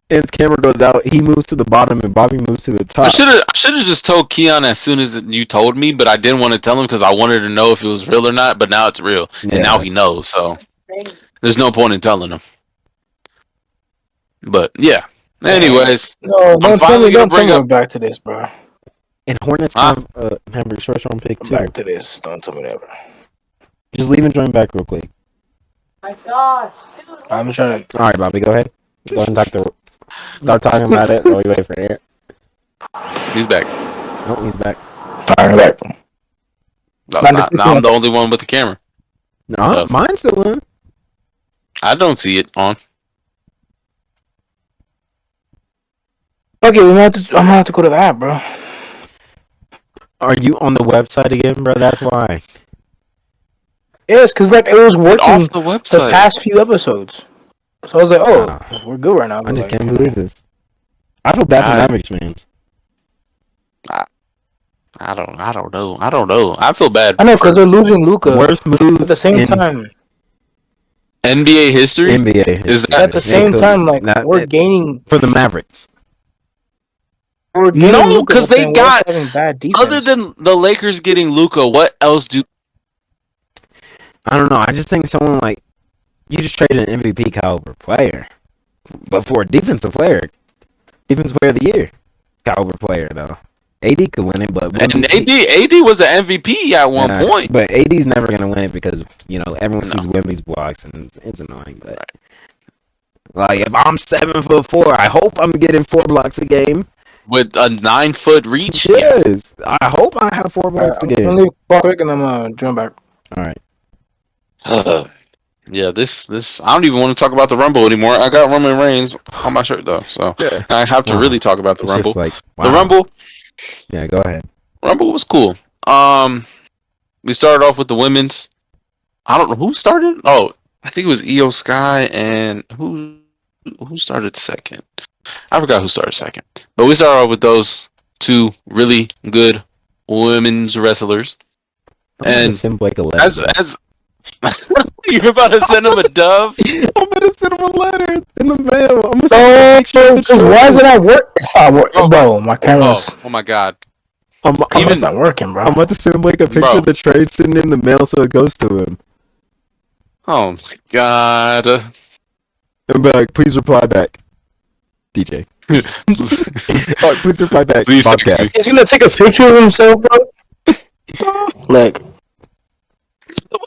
S1: Ant's camera goes out, he moves to the bottom and Bobby moves to the top.
S3: I should have just told Keon as soon as you told me, but I didn't want to tell him because I wanted to know if it was real or not. But now it's real,
S1: Yeah.
S3: and now he knows. So there's no point in telling him. But yeah. Anyways,
S2: No, don't tell
S3: finally
S2: me.
S3: gonna
S2: Don't tell
S3: bring
S2: me
S3: up-
S2: we're back to this, bro.
S1: And Hornets have Hamburg's first round pick
S2: I'm
S1: too.
S2: back to this. Don't tell me that, bro.
S1: Just leave and join back real quick.
S4: My gosh.
S2: I'm trying to.
S1: All right, Bobby, go ahead. Go ahead and start talking about it while we wait for Ant.
S3: he's back.
S1: Nope, he's back.
S2: All right,
S3: Now I'm the only one with the camera.
S1: No, mine's still on.
S3: I don't see it on.
S2: Okay, I'm gonna have to go to that, bro.
S1: Are you on the website again, bro? That's why.
S2: Yes, because like it was working
S3: Off the
S2: the
S3: website.
S2: past few episodes. So I was like, oh,
S1: Ah.
S2: we're good right now.
S1: I
S2: But
S1: just
S2: like,
S1: can't believe this. I feel bad for
S3: God.
S1: Mavericks fans.
S3: I don't know. I feel bad.
S2: I know because they're losing Luka.
S1: Worst move
S2: At the same
S1: in
S2: time,
S3: NBA history.
S1: NBA.
S3: Is that-
S2: at the same time, like we're gaining.
S1: for the Mavericks.
S2: We're gaining
S3: No,
S2: Luka,
S3: 'cause
S2: but
S3: they
S2: then we're
S3: got-
S2: having bad defense.
S3: Other than the Lakers getting Luka, what else do?
S1: I don't know. I just think someone like you just traded an MVP caliber player, but for a defensive player of the year caliber player though. AD could win it, but
S3: And AD was an MVP at one point.
S1: But AD's never gonna win it because everyone sees Wemby's blocks and it's annoying. But like if I'm 7'4", I hope I'm getting 4 blocks a game.
S3: With a 9-foot reach.
S1: Yes, I hope I have 4 blocks a
S2: I'm
S1: game.
S2: gonna leave real quick and I'm gonna join back.
S1: All right.
S3: Yeah, this I don't even want to talk about the Rumble anymore. I got Roman Reigns on my shirt though, so
S1: Yeah.
S3: I have to
S1: Wow.
S3: really talk about the
S1: It's
S3: Rumble.
S1: just like
S3: The
S1: wow.
S3: Rumble
S1: Yeah, go ahead.
S3: Rumble was cool. We started off with the women's. I don't know who started. Oh, I think it was Io Sky and who started second. I forgot who started second. But we started off with those two really good women's wrestlers.
S1: I'm gonna
S3: And
S1: send Blake a letter.
S3: as you're about to send him a dove.
S1: I'm gonna send him a letter in the mail. I'm gonna send him a
S2: Oh,
S1: picture of the
S2: because why is it
S1: trade.
S2: not working? It's not working, bro. My camera's,
S3: Oh my god.
S2: camera's not working, bro.
S1: I'm about to send Blake a picture
S3: Bro.
S1: of the trade sitting in the mail so it goes to him.
S3: Oh my god.
S1: And be like, please reply back. DJ. Oh, please reply back.
S3: Please text
S1: Bobcast.
S3: me.
S2: He's gonna take a picture of himself, bro. Like,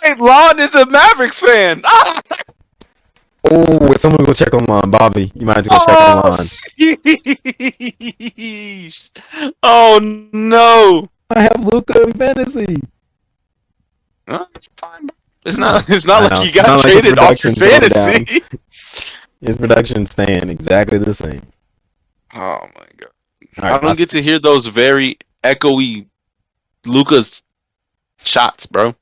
S3: Wait, Lon is a Mavericks fan. Ah!
S1: Oh, someone go check online. Bobby, you might have to go check online.
S3: Sheesh. Oh no.
S1: I have Luka in fantasy.
S3: Fine. It's not
S1: I
S3: like
S1: know.
S3: you got
S1: Not like the
S3: traded off your
S1: production's going
S3: fantasy.
S1: His production's staying exactly the same.
S3: Oh my god.
S1: All right,
S3: I don't get to hear those very echoey Luka's shots, bro.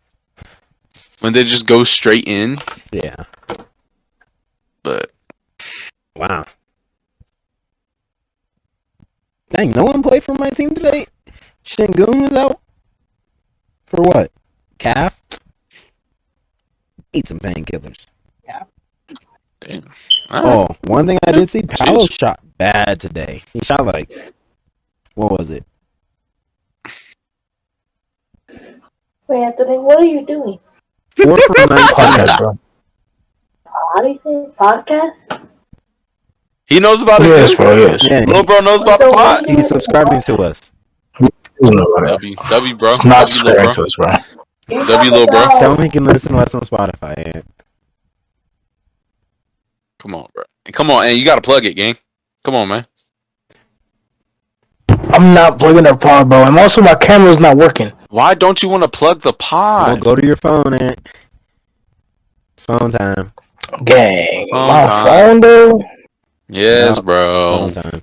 S3: When they just go straight in.
S1: Yeah.
S3: But
S1: Wow. Dang, no one played for my team today. Shingun is out for what? Calf. Eat some painkillers.
S3: Damn.
S1: Oh, one thing I did see, Paolo
S3: Jeez.
S1: shot bad today. He shot like, what was it?
S4: Wait, Anthony, what are you doing?
S1: 4 from 19.
S2: Podcast, bro.
S4: How do you say podcast?
S3: He knows about it.
S2: Yes,
S3: Too?
S2: bro. Yes.
S1: Yeah,
S3: Little bro knows about the
S4: So
S3: pot.
S4: when
S1: he's subscribing to us.
S2: You know about it.
S3: W, bro.
S2: It's not
S3: W, little
S2: subscribing
S3: bro.
S2: to us, bro.
S4: you
S3: W, little bro.
S1: Tell him he can listen to us on Spotify. Yeah.
S3: Come on, bro. Come on, and you gotta plug it, gang. Come on, man.
S2: I'm not plugging the pod, bro. And also, my camera's not working.
S3: Why don't you want to plug the
S1: Well,
S3: pod?
S1: go to your phone, and it's phone time.
S2: Gang.
S3: Phone
S2: My
S3: time.
S2: phone, though.
S3: Yes,
S1: No,
S3: bro.
S1: Phone time.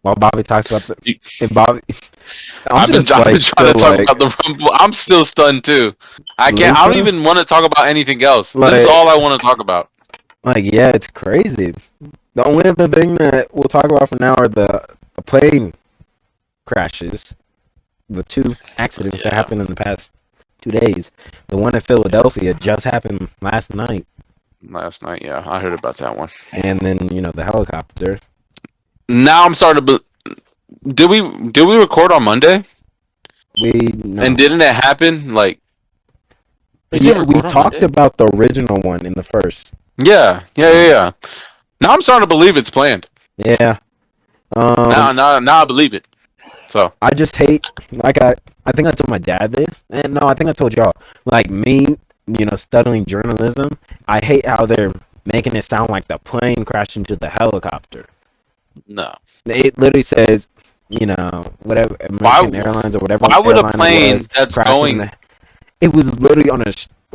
S1: While Bobby talks about the,
S3: You-
S1: if Bobby,
S3: I've been trying to
S1: still
S3: talk about the Rumble. I'm still stunned too. I can't. I don't
S1: Luka?
S3: even want to talk about anything else. This is
S1: Like-
S3: all I want to talk about.
S1: Like, yeah, it's crazy. The only other thing that we'll talk about for now are the plane crashes. The 2 accidents that
S3: Yeah.
S1: happened in the past 2 days. The one in Philadelphia just happened last night.
S3: Last night, yeah, I heard about that one.
S1: And then, the helicopter.
S3: Now I'm starting to. Did we record on Monday?
S1: No.
S3: And didn't it happen? Like, did you
S1: Yeah, we
S3: record on
S1: talked
S3: Monday?
S1: about the original one in the first.
S3: Yeah. Now I'm starting to believe it's planned.
S1: Yeah.
S3: Now I believe it. So
S1: I just hate, like, I think I told my dad this, and no, I think I told y'all, like, me, studying journalism, I hate how they're making it sound like the plane crashed into the helicopter.
S3: no.
S1: It literally says, whatever, American Airlines or whatever.
S3: Why would a
S1: airline it
S3: plane
S1: was,
S3: that's
S1: crashed
S3: going?
S1: in it was literally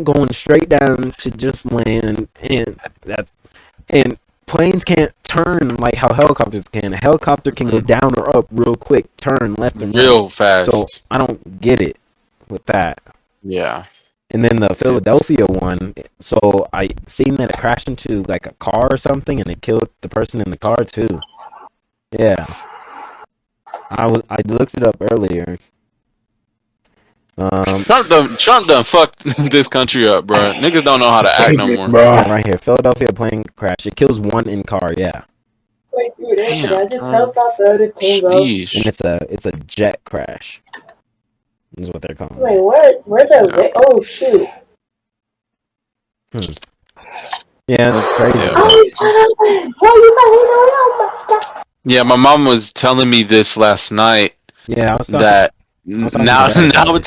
S1: going straight down to just land, and planes can't turn like how helicopters can. A helicopter can go down or up real quick, turn left and right.
S3: Real fast.
S1: So I don't get it with that.
S3: Yeah.
S1: And then the Philadelphia one, so I seen that it crashed into like a car or something, and it killed the person in the car too. Yeah, I looked it up earlier.
S3: Trump done fucked this country up, bro. Niggas don't know how to act no more.
S2: Bro.
S1: Right here, Philadelphia plane crash. It kills 1 in car. Yeah,
S4: Wait, dude, Anthony, I just
S3: Damn,
S4: helped out the other team, bro.
S1: and
S3: Sheesh.
S1: it's a jet crash. Is what they're calling it.
S4: Wait, where the oh shoot.
S1: Yeah, it's crazy.
S3: Yeah,
S4: Oh, he's trying to win. Bro, you got hit oh my god.
S3: Yeah, my mom was telling me this last night
S1: Yeah, I was talking.
S3: that
S1: was talking
S3: now
S1: to Dad about it.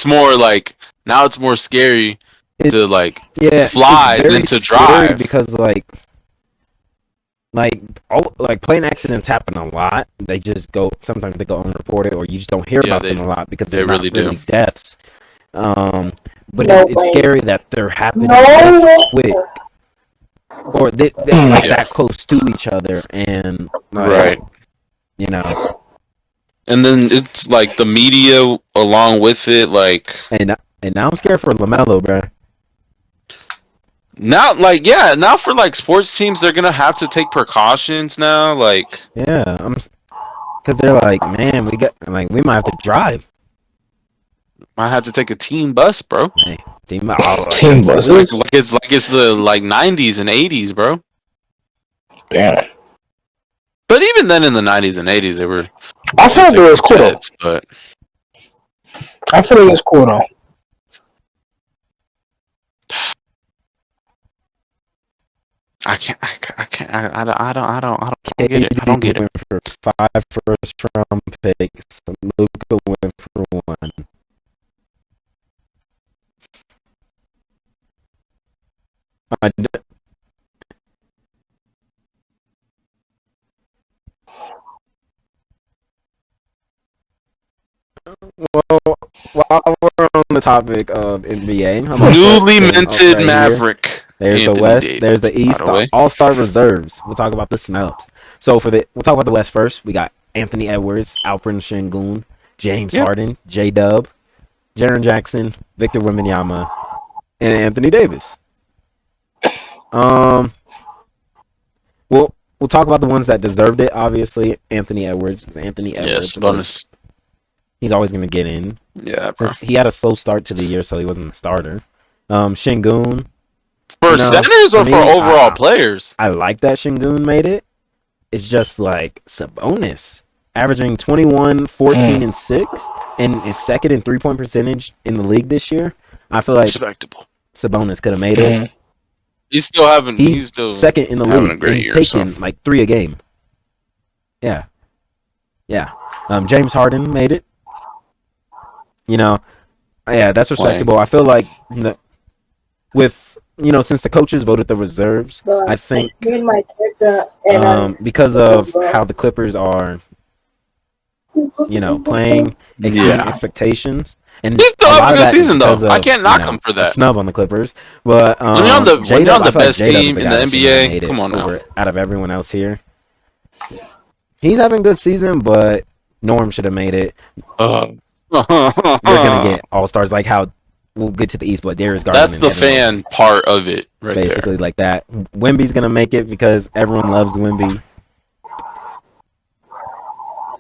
S3: it's more scary
S1: It-
S3: to like
S1: Yeah,
S3: fly
S1: it's very
S3: than to
S1: scary
S3: drive.
S1: because plane accidents happen a lot. They just go, sometimes they go unreported, or you just don't hear
S3: Yeah,
S1: about them a lot because
S3: they
S1: they're
S3: really
S1: not really
S3: do.
S1: deaths. But
S4: No
S1: it's
S4: way.
S1: scary that they're happening
S4: No
S1: this
S4: way.
S1: quick, or they're like
S3: Yeah.
S1: that close to each other, and
S3: Right. And then it's like the media along with it, like
S1: and now I'm scared for LaMelo, bro.
S3: now for like sports teams, they're gonna have to take precautions now. Like,
S1: Yeah, because they're like, man, we might have to drive.
S3: might have to take a team bus, bro.
S1: Hey, team
S2: Team
S3: Like,
S2: buses.
S3: it's the 90s and 80s, bro.
S2: Damn.
S3: But even then, in the 90s and 80s, they were
S2: I feel like it was cool, though.
S3: jets, but
S2: I feel like it was cool, though.
S3: I don't get it. I don't get it.
S1: went for 5 first-round picks. Luka went for 1. Well, while we're on the topic of NBA, how about
S3: Newly
S1: that?
S3: minted
S1: Right here.
S3: Maverick.
S1: There's
S3: Anthony
S1: the West.
S3: Davis,
S1: There's the
S3: by
S1: East.
S3: the way.
S1: All-star reserves. We'll talk about the snubs. So we'll talk about the West first. We got Anthony Edwards, Alperen Sengun, James
S3: Yep.
S1: Harden, J-Dub, Jaren Jackson, Victor Wembanyama, and Anthony Davis. We'll we'll talk about the ones that deserved it. Obviously, Anthony Edwards.
S3: Yes, bonus.
S1: He's always gonna get in.
S3: Yeah, bro.
S1: Since he had a slow start to the year, so he wasn't a starter. Şengün.
S3: For centers or for overall players?
S1: I like that Şengün made it. It's just like Sabonis averaging 21, 14, and 6, and is second in 3-point percentage in the league this year. I feel like
S3: Respectable.
S1: Sabonis could have made it.
S3: He's still
S1: second in the
S3: having
S1: league.
S3: a great
S1: he's
S3: year,
S1: taking like 3 a game. Yeah. James Harden made it. That's respectable. I feel like with since the coaches voted the reserves, I think because of how the Clippers are, playing exceeding expectations. And
S3: he's still having a good season, though. I can't knock him for that.
S1: Snub on the Clippers, but
S3: when you're on the best team in the NBA, come on now.
S1: Out of everyone else here, he's having a good season, but Norm should have made it. You're gonna get all stars like how we'll get to the East, but Darius Garland.
S3: That's the fan part of it, right
S1: basically
S3: there.
S1: Like that. Wemby's gonna make it because everyone loves Wemby.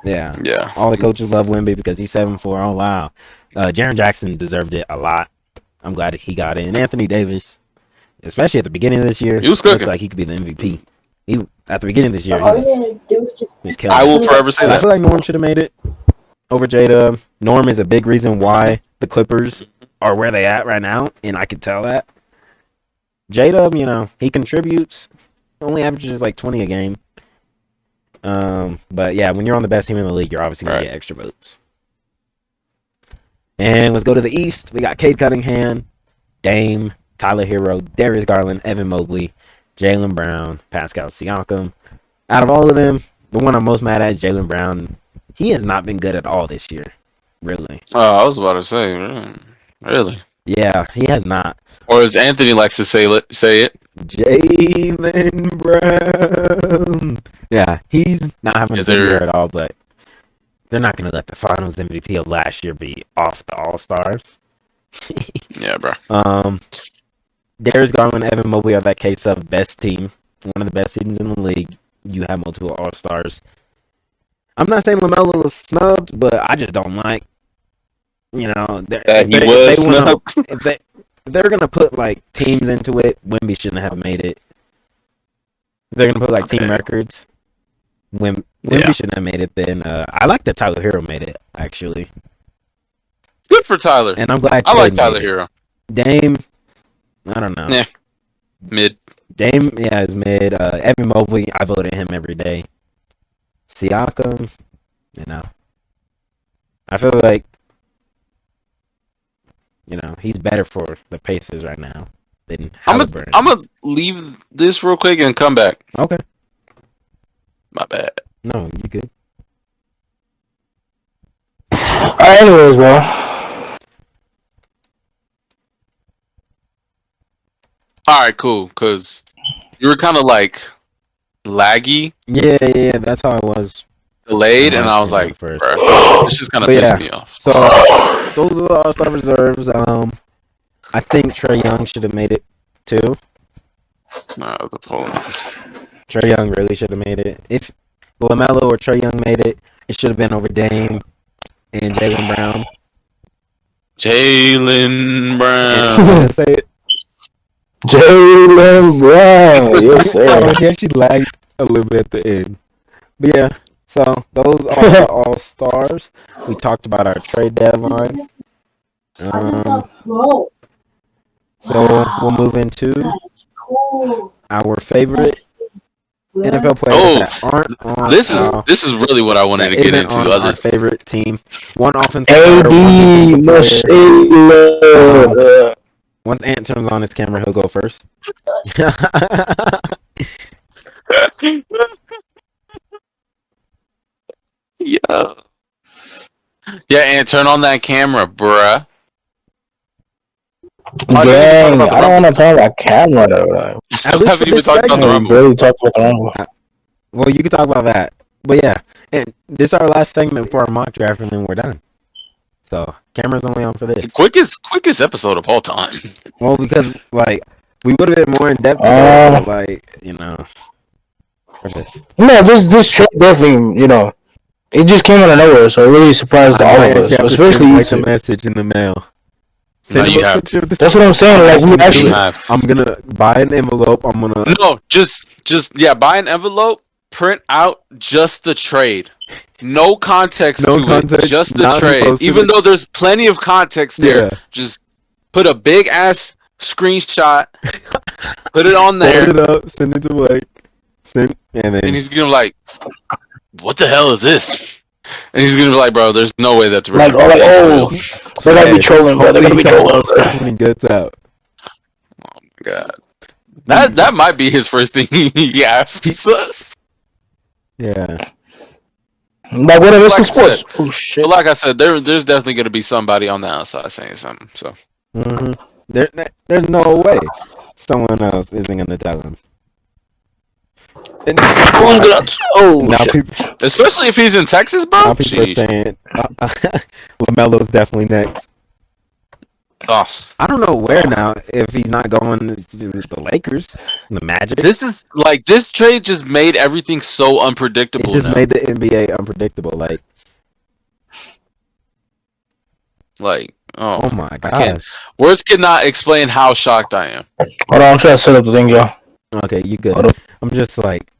S1: Yeah. All the coaches love Wemby because he's 7'4". Oh wow. Jaren Jackson deserved it a lot. I'm glad that he got it. And Anthony Davis, especially at the beginning of this year,
S3: he was cooking.
S1: Looked like he could be the MVP. At the beginning of this year, he was killing.
S3: I will forever say that.
S1: I feel like Norm should have made it over Jada. Norm is a big reason why the Clippers are where they at right now, and I can tell that. Jada, he contributes, only averages like 20 a game. But yeah, when you're on the best team in the league, you're obviously gonna get extra votes. And let's go to the East. We got Cade Cunningham, Dame, Tyler Hero, Darius Garland, Evan Mobley, Jaylen Brown, Pascal Siakam. Out of all of them, the one I'm most mad at is Jaylen Brown. He has not been good at all this year. Really.
S3: Oh, I was about to say, really?
S1: Yeah, he has not.
S3: Or as Anthony likes to say it.
S1: Jaylen Brown. Yeah, he's not having a good year at all, but they're not going to let the Finals MVP of last year be off the All-Stars.
S3: Yeah, bro.
S1: Darius Garland and Evan Mobley are that case of best team. One of the best teams in the league. You have multiple All-Stars. I'm not saying LaMelo was snubbed, but I just don't like, if they're going to put, like, teams into it, Wemby shouldn't have made it. If they're going to put, like, team records, Wemby shouldn't have made it, then I like that Tyler Hero made it, actually.
S3: Good for Tyler.
S1: And I'm glad
S3: I like Tyler Hero.
S1: Dame, I don't know.
S3: Yeah. Mid.
S1: Dame, is mid. Evan Mobley, I voted him every day. Siakam, I feel like, he's better for the Pacers right now than Halliburton.
S3: I'm going to leave this real quick and come back.
S1: Okay.
S3: My bad.
S1: No, you good.
S2: Anyways, bro.
S3: All right, cool. Because you were kind of like laggy.
S1: Yeah, that's how I was.
S3: Delayed, and I was like, bro, it's just kind of pissing me off.
S1: So, those are the All-Star reserves. I think Trae Young should have made it, too. Trae Young really should have made it. If LaMelo or Trae Young made it, it should have been over Dame and Jaylen Brown.
S3: Jaylen Brown.
S1: Say it.
S2: Jaylen Brown. Yes, sir.
S1: He actually lagged a little bit at the end. But yeah, so those are the All-Stars. We talked about our trade deadline. So we'll move into our favorite NFL players that aren't on.
S3: This is really what I wanted to get into.
S1: Our favorite team, one offensive
S2: player, one defensive player.
S1: Once Ant turns on his camera, he'll go first.
S3: Yeah, Ant, turn on that camera, bruh.
S2: Dang, I don't want to talk about camera though. Like,
S3: I haven't even talked about the Rumble.
S1: Well, you can talk about that, but yeah, and this is our last segment for our mock draft, and then we're done. So camera's only on for this.
S3: Quickest episode of all time.
S1: Well, because like we would have been more in depth, but, like for this.
S2: No, this trade definitely, it just came out of nowhere, so it really surprised all of us, especially you
S1: like a
S2: two.
S1: message in the mail.
S3: No,
S1: Send
S3: you
S1: him a
S3: have
S1: picture of the
S2: That's what I'm saying. Like we
S3: You
S2: actually,
S3: have to.
S1: I'm gonna buy an envelope. I'm gonna
S3: No, just buy an envelope, print out just the trade. No context
S1: No
S3: to
S1: context,
S3: it, just the
S1: not who
S3: trade.
S1: posted
S3: Even
S1: it.
S3: though there's plenty of context there,
S1: Yeah.
S3: just put a big ass screenshot, put it on
S1: fold
S3: there,
S1: it up, send it to Blake. And then
S3: and he's gonna be like, "What the hell is this?" And he's gonna be like, "Bro, there's no way that's real."
S2: like, oh, they're gonna be trolling, bro. They're
S1: hopefully
S2: gonna
S1: he
S2: be
S1: tells
S2: trolling.
S1: us first when he gets out.
S3: God. That might be his first thing he asks us.
S1: Yeah.
S2: Like what are
S3: Like I
S2: sports?
S3: said.
S2: Oh shit!
S3: But like I said, there's definitely gonna be somebody on the outside saying something. So
S1: There's no way someone else isn't gonna tell him. And
S2: Who's gonna? Oh
S1: now
S2: shit!
S1: people,
S3: especially if he's in Texas, bro.
S1: now people are saying LaMelo's definitely next.
S3: Oh,
S1: I don't know where now if he's not going to the Lakers, the Magic.
S3: this trade just made everything so unpredictable.
S1: It just
S3: now.
S1: made the NBA unpredictable. Oh my
S3: I can't.
S1: gosh.
S3: Words cannot explain how shocked I am.
S2: Hold on, I'm trying to set up the thing, y'all.
S1: Okay, you good?
S2: Hold on.
S1: I'm just like,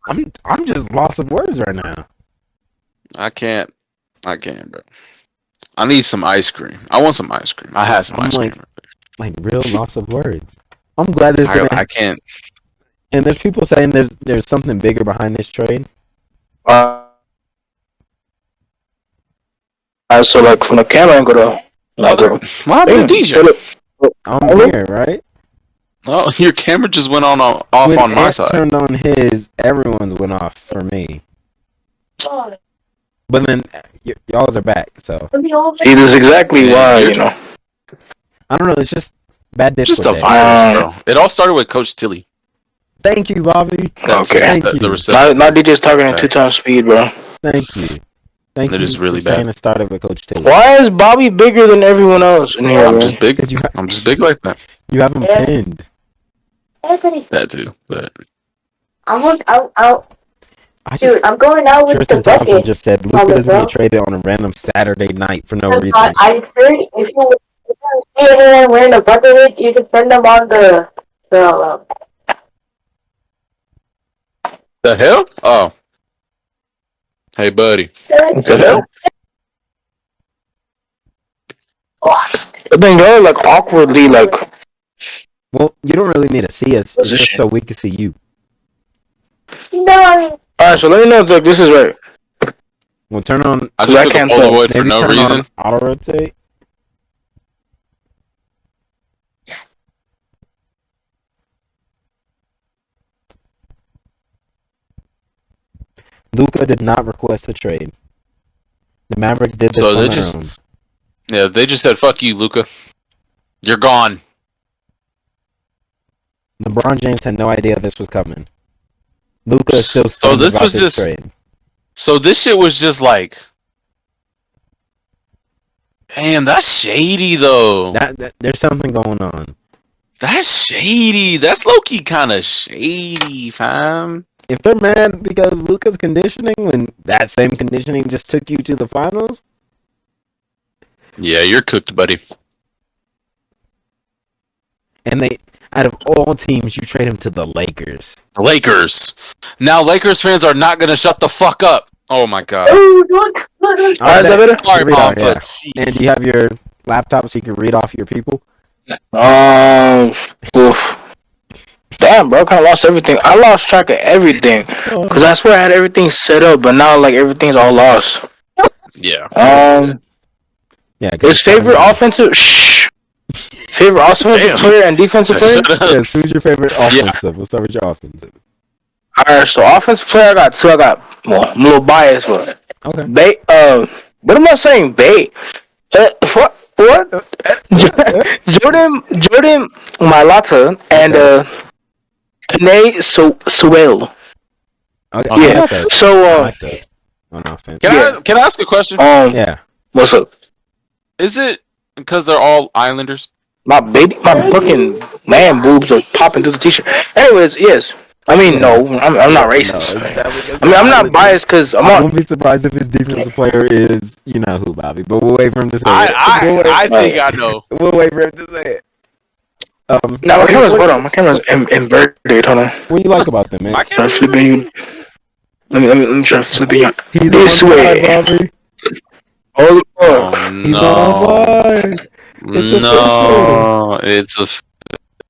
S1: I'm just lost of words right now.
S3: I can't, bro. I need some ice cream. I want some ice cream. I had some ice cream.
S1: Like real loss of words. I'm glad there's.
S3: I can't.
S1: And there's people saying there's something bigger behind this trade.
S2: So like from the camera angle, though, like,
S3: What happened to DJ?
S1: I'm here, right?
S3: Oh, your camera just went off
S1: When
S3: on my
S1: Ant
S3: side.
S1: turned on his, everyone's went off for me. But then y'all's are back, so.
S2: See, this is exactly why,
S1: I don't know. It's just bad Discord.
S3: Just a
S1: day.
S3: virus, bro. It all started with Coach Tilly.
S1: Thank you, Bobby.
S2: Okay.
S1: Thank you.
S2: My DJ's talking at 2 times speed, bro.
S1: Thank you. Thank
S3: It
S1: you
S3: is really
S1: for saying
S3: bad.
S1: it started with Coach Taylor.
S2: Why is Bobby bigger than everyone else in here?
S3: I'm
S2: bro?
S3: just big. I'm just big like that.
S1: You have him pinned.
S3: That too, but
S4: Dude, I'm going out with
S1: Tristan
S4: the
S1: Thompson
S4: bucket.
S1: just said Luka doesn't get traded on a random Saturday night for no reason.
S4: I heard if you see anyone wearing a bucket, you can send them on the
S3: the hell? Oh, hey, buddy.
S2: What the hell? But then you're like awkwardly like.
S1: Well, you don't really need to see us. It's just
S2: Position.
S1: so we can see you.
S4: No.
S2: Alright, so let me know if like, this is right.
S1: We'll turn on.
S3: I just
S2: I
S3: took a
S2: can't
S3: Polaroid for
S1: Maybe
S3: no
S1: turn
S3: reason.
S1: on auto rotate. Luka did not request a trade. The Mavericks did this
S3: So they
S1: on their
S3: just-
S1: own.
S3: Yeah, they just said, "Fuck you, Luka. You're gone."
S1: LeBron James had no idea this was coming. Luka is still
S3: So
S1: stunned
S3: this
S1: about
S3: was
S1: this
S3: just-
S1: trade.
S3: So this shit was just like, damn, that's shady though.
S1: That there's something going on.
S3: That's shady. That's low key kind of shady, fam.
S1: If they're mad because Luka's conditioning when that same conditioning just took you to the finals,
S3: Yeah, you're cooked, buddy.
S1: and they out of all teams you trade him to the Lakers.
S3: Lakers. Now Lakers fans are not gonna shut the fuck up. Oh my god.
S4: Ooh, look.
S2: Alright, is that better?
S3: Sorry,
S1: Read
S3: Mom,
S1: out, yeah.
S3: but jeez.
S1: And do you have your laptop so you can read off your people?
S2: Oof. Damn, bro, I kind of lost everything. I lost track of everything. Because I swear I had everything set up, but now, like, everything's all lost.
S3: Yeah.
S1: Yeah.
S2: His favorite offensive... Shh. Favorite offensive
S3: Damn.
S2: player and defensive player?
S3: Shut up.
S1: Yes, who's your favorite offensive? We'll start with your offensive.
S2: Alright, so offensive player I got two. Well, I'm a little biased, but...
S1: Okay.
S2: What am I saying? What? Jordan Mailata and Panay Sewell.
S1: Okay.
S2: Yeah.
S1: I like those.
S2: So
S1: I like those on offense.
S3: Can I ask a question?
S1: Yeah.
S2: What's up?
S3: Is it because they're all Islanders?
S2: My fucking man boobs are popping through the t-shirt. Anyways, yes. I mean,
S1: Yeah.
S2: no, I'm not
S1: No,
S2: racist.
S1: it's definitely gonna
S2: I
S1: be
S2: mean, I'm not
S1: Islanders.
S2: biased because I'm
S1: I
S2: on.
S1: won't be surprised if his defensive player is you know who, Bobby. But we'll wait for him to say it.
S3: I think I know.
S1: We'll wait for him to say it.
S2: Now my camera's
S1: What
S2: hold on. My camera's inverted. Hold on.
S1: do you like about them, man?
S3: My
S2: Try
S3: camera.
S2: flipping you. Let me try flipping you.
S1: He's
S2: This
S1: on
S2: way.
S1: live, Bobby.
S2: Holy
S3: Oh
S2: fuck.
S1: He's on
S3: no.
S1: live. It's official.
S3: No, it's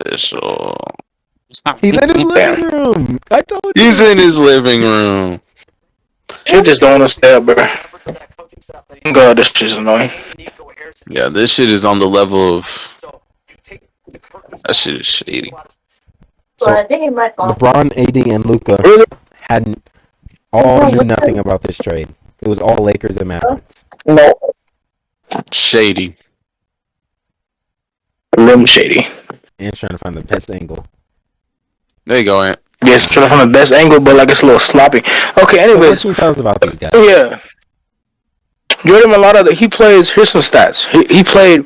S3: official.
S1: He's in his
S2: Damn.
S1: living room. I told you.
S3: He's in his living room.
S2: Shit just don't wanna stay up, bro. God, this shit's annoying.
S3: Yeah, this shit is on the level of that shit is shady.
S4: So I think it might fall.
S1: LeBron, AD, and Luka
S2: Really?
S1: hadn't all knew nothing about this trade. It was all Lakers and Mavericks.
S2: No.
S3: Shady.
S2: Lim shady.
S1: And trying to find the best angle.
S3: There you go, Ant.
S2: Yes, trying to find the best angle, but like it's a little sloppy. Okay,
S1: So what
S2: anyways.
S1: can you tell us about these guys?
S2: Yeah. Jordan Malata, he plays, here's some stats. He played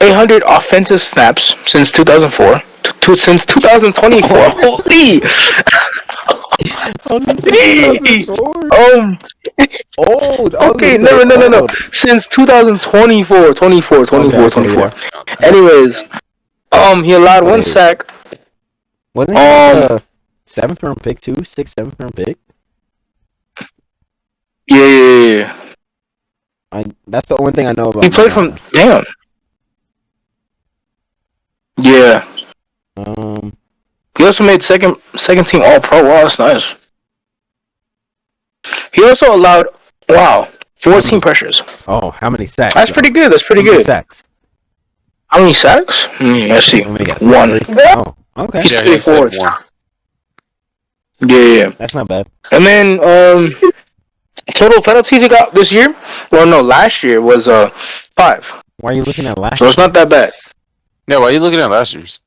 S2: 800 offensive snaps since 2004. Since 2024. Holy!
S1: Old.
S2: Okay, no. Since 2024. 24.
S1: Yeah.
S2: Anyways, he allowed one sack.
S1: Wasn't he like a 7th round pick too? 6th, 7th round pick?
S2: Yeah.
S1: That's the only thing I know about.
S2: He played from damn. Yeah. He also made second team All Pro. Wow, that's nice. He also allowed 14 pressures.
S1: Oh, how many sacks?
S2: That's pretty good. That's pretty
S1: How many
S2: good.
S1: sacks?
S2: How many sacks? Let's see.
S1: Let me guess.
S2: 1.
S1: 3? Oh, okay.
S2: He's
S3: Yeah,
S2: pretty
S3: he said
S2: forward.
S3: one.
S2: Yeah.
S1: That's not bad.
S2: And then total penalties he got this year. Well, no, last year was 5.
S1: Why are you looking at last
S2: So it's not that bad.
S3: Yeah, why are you looking at last year's?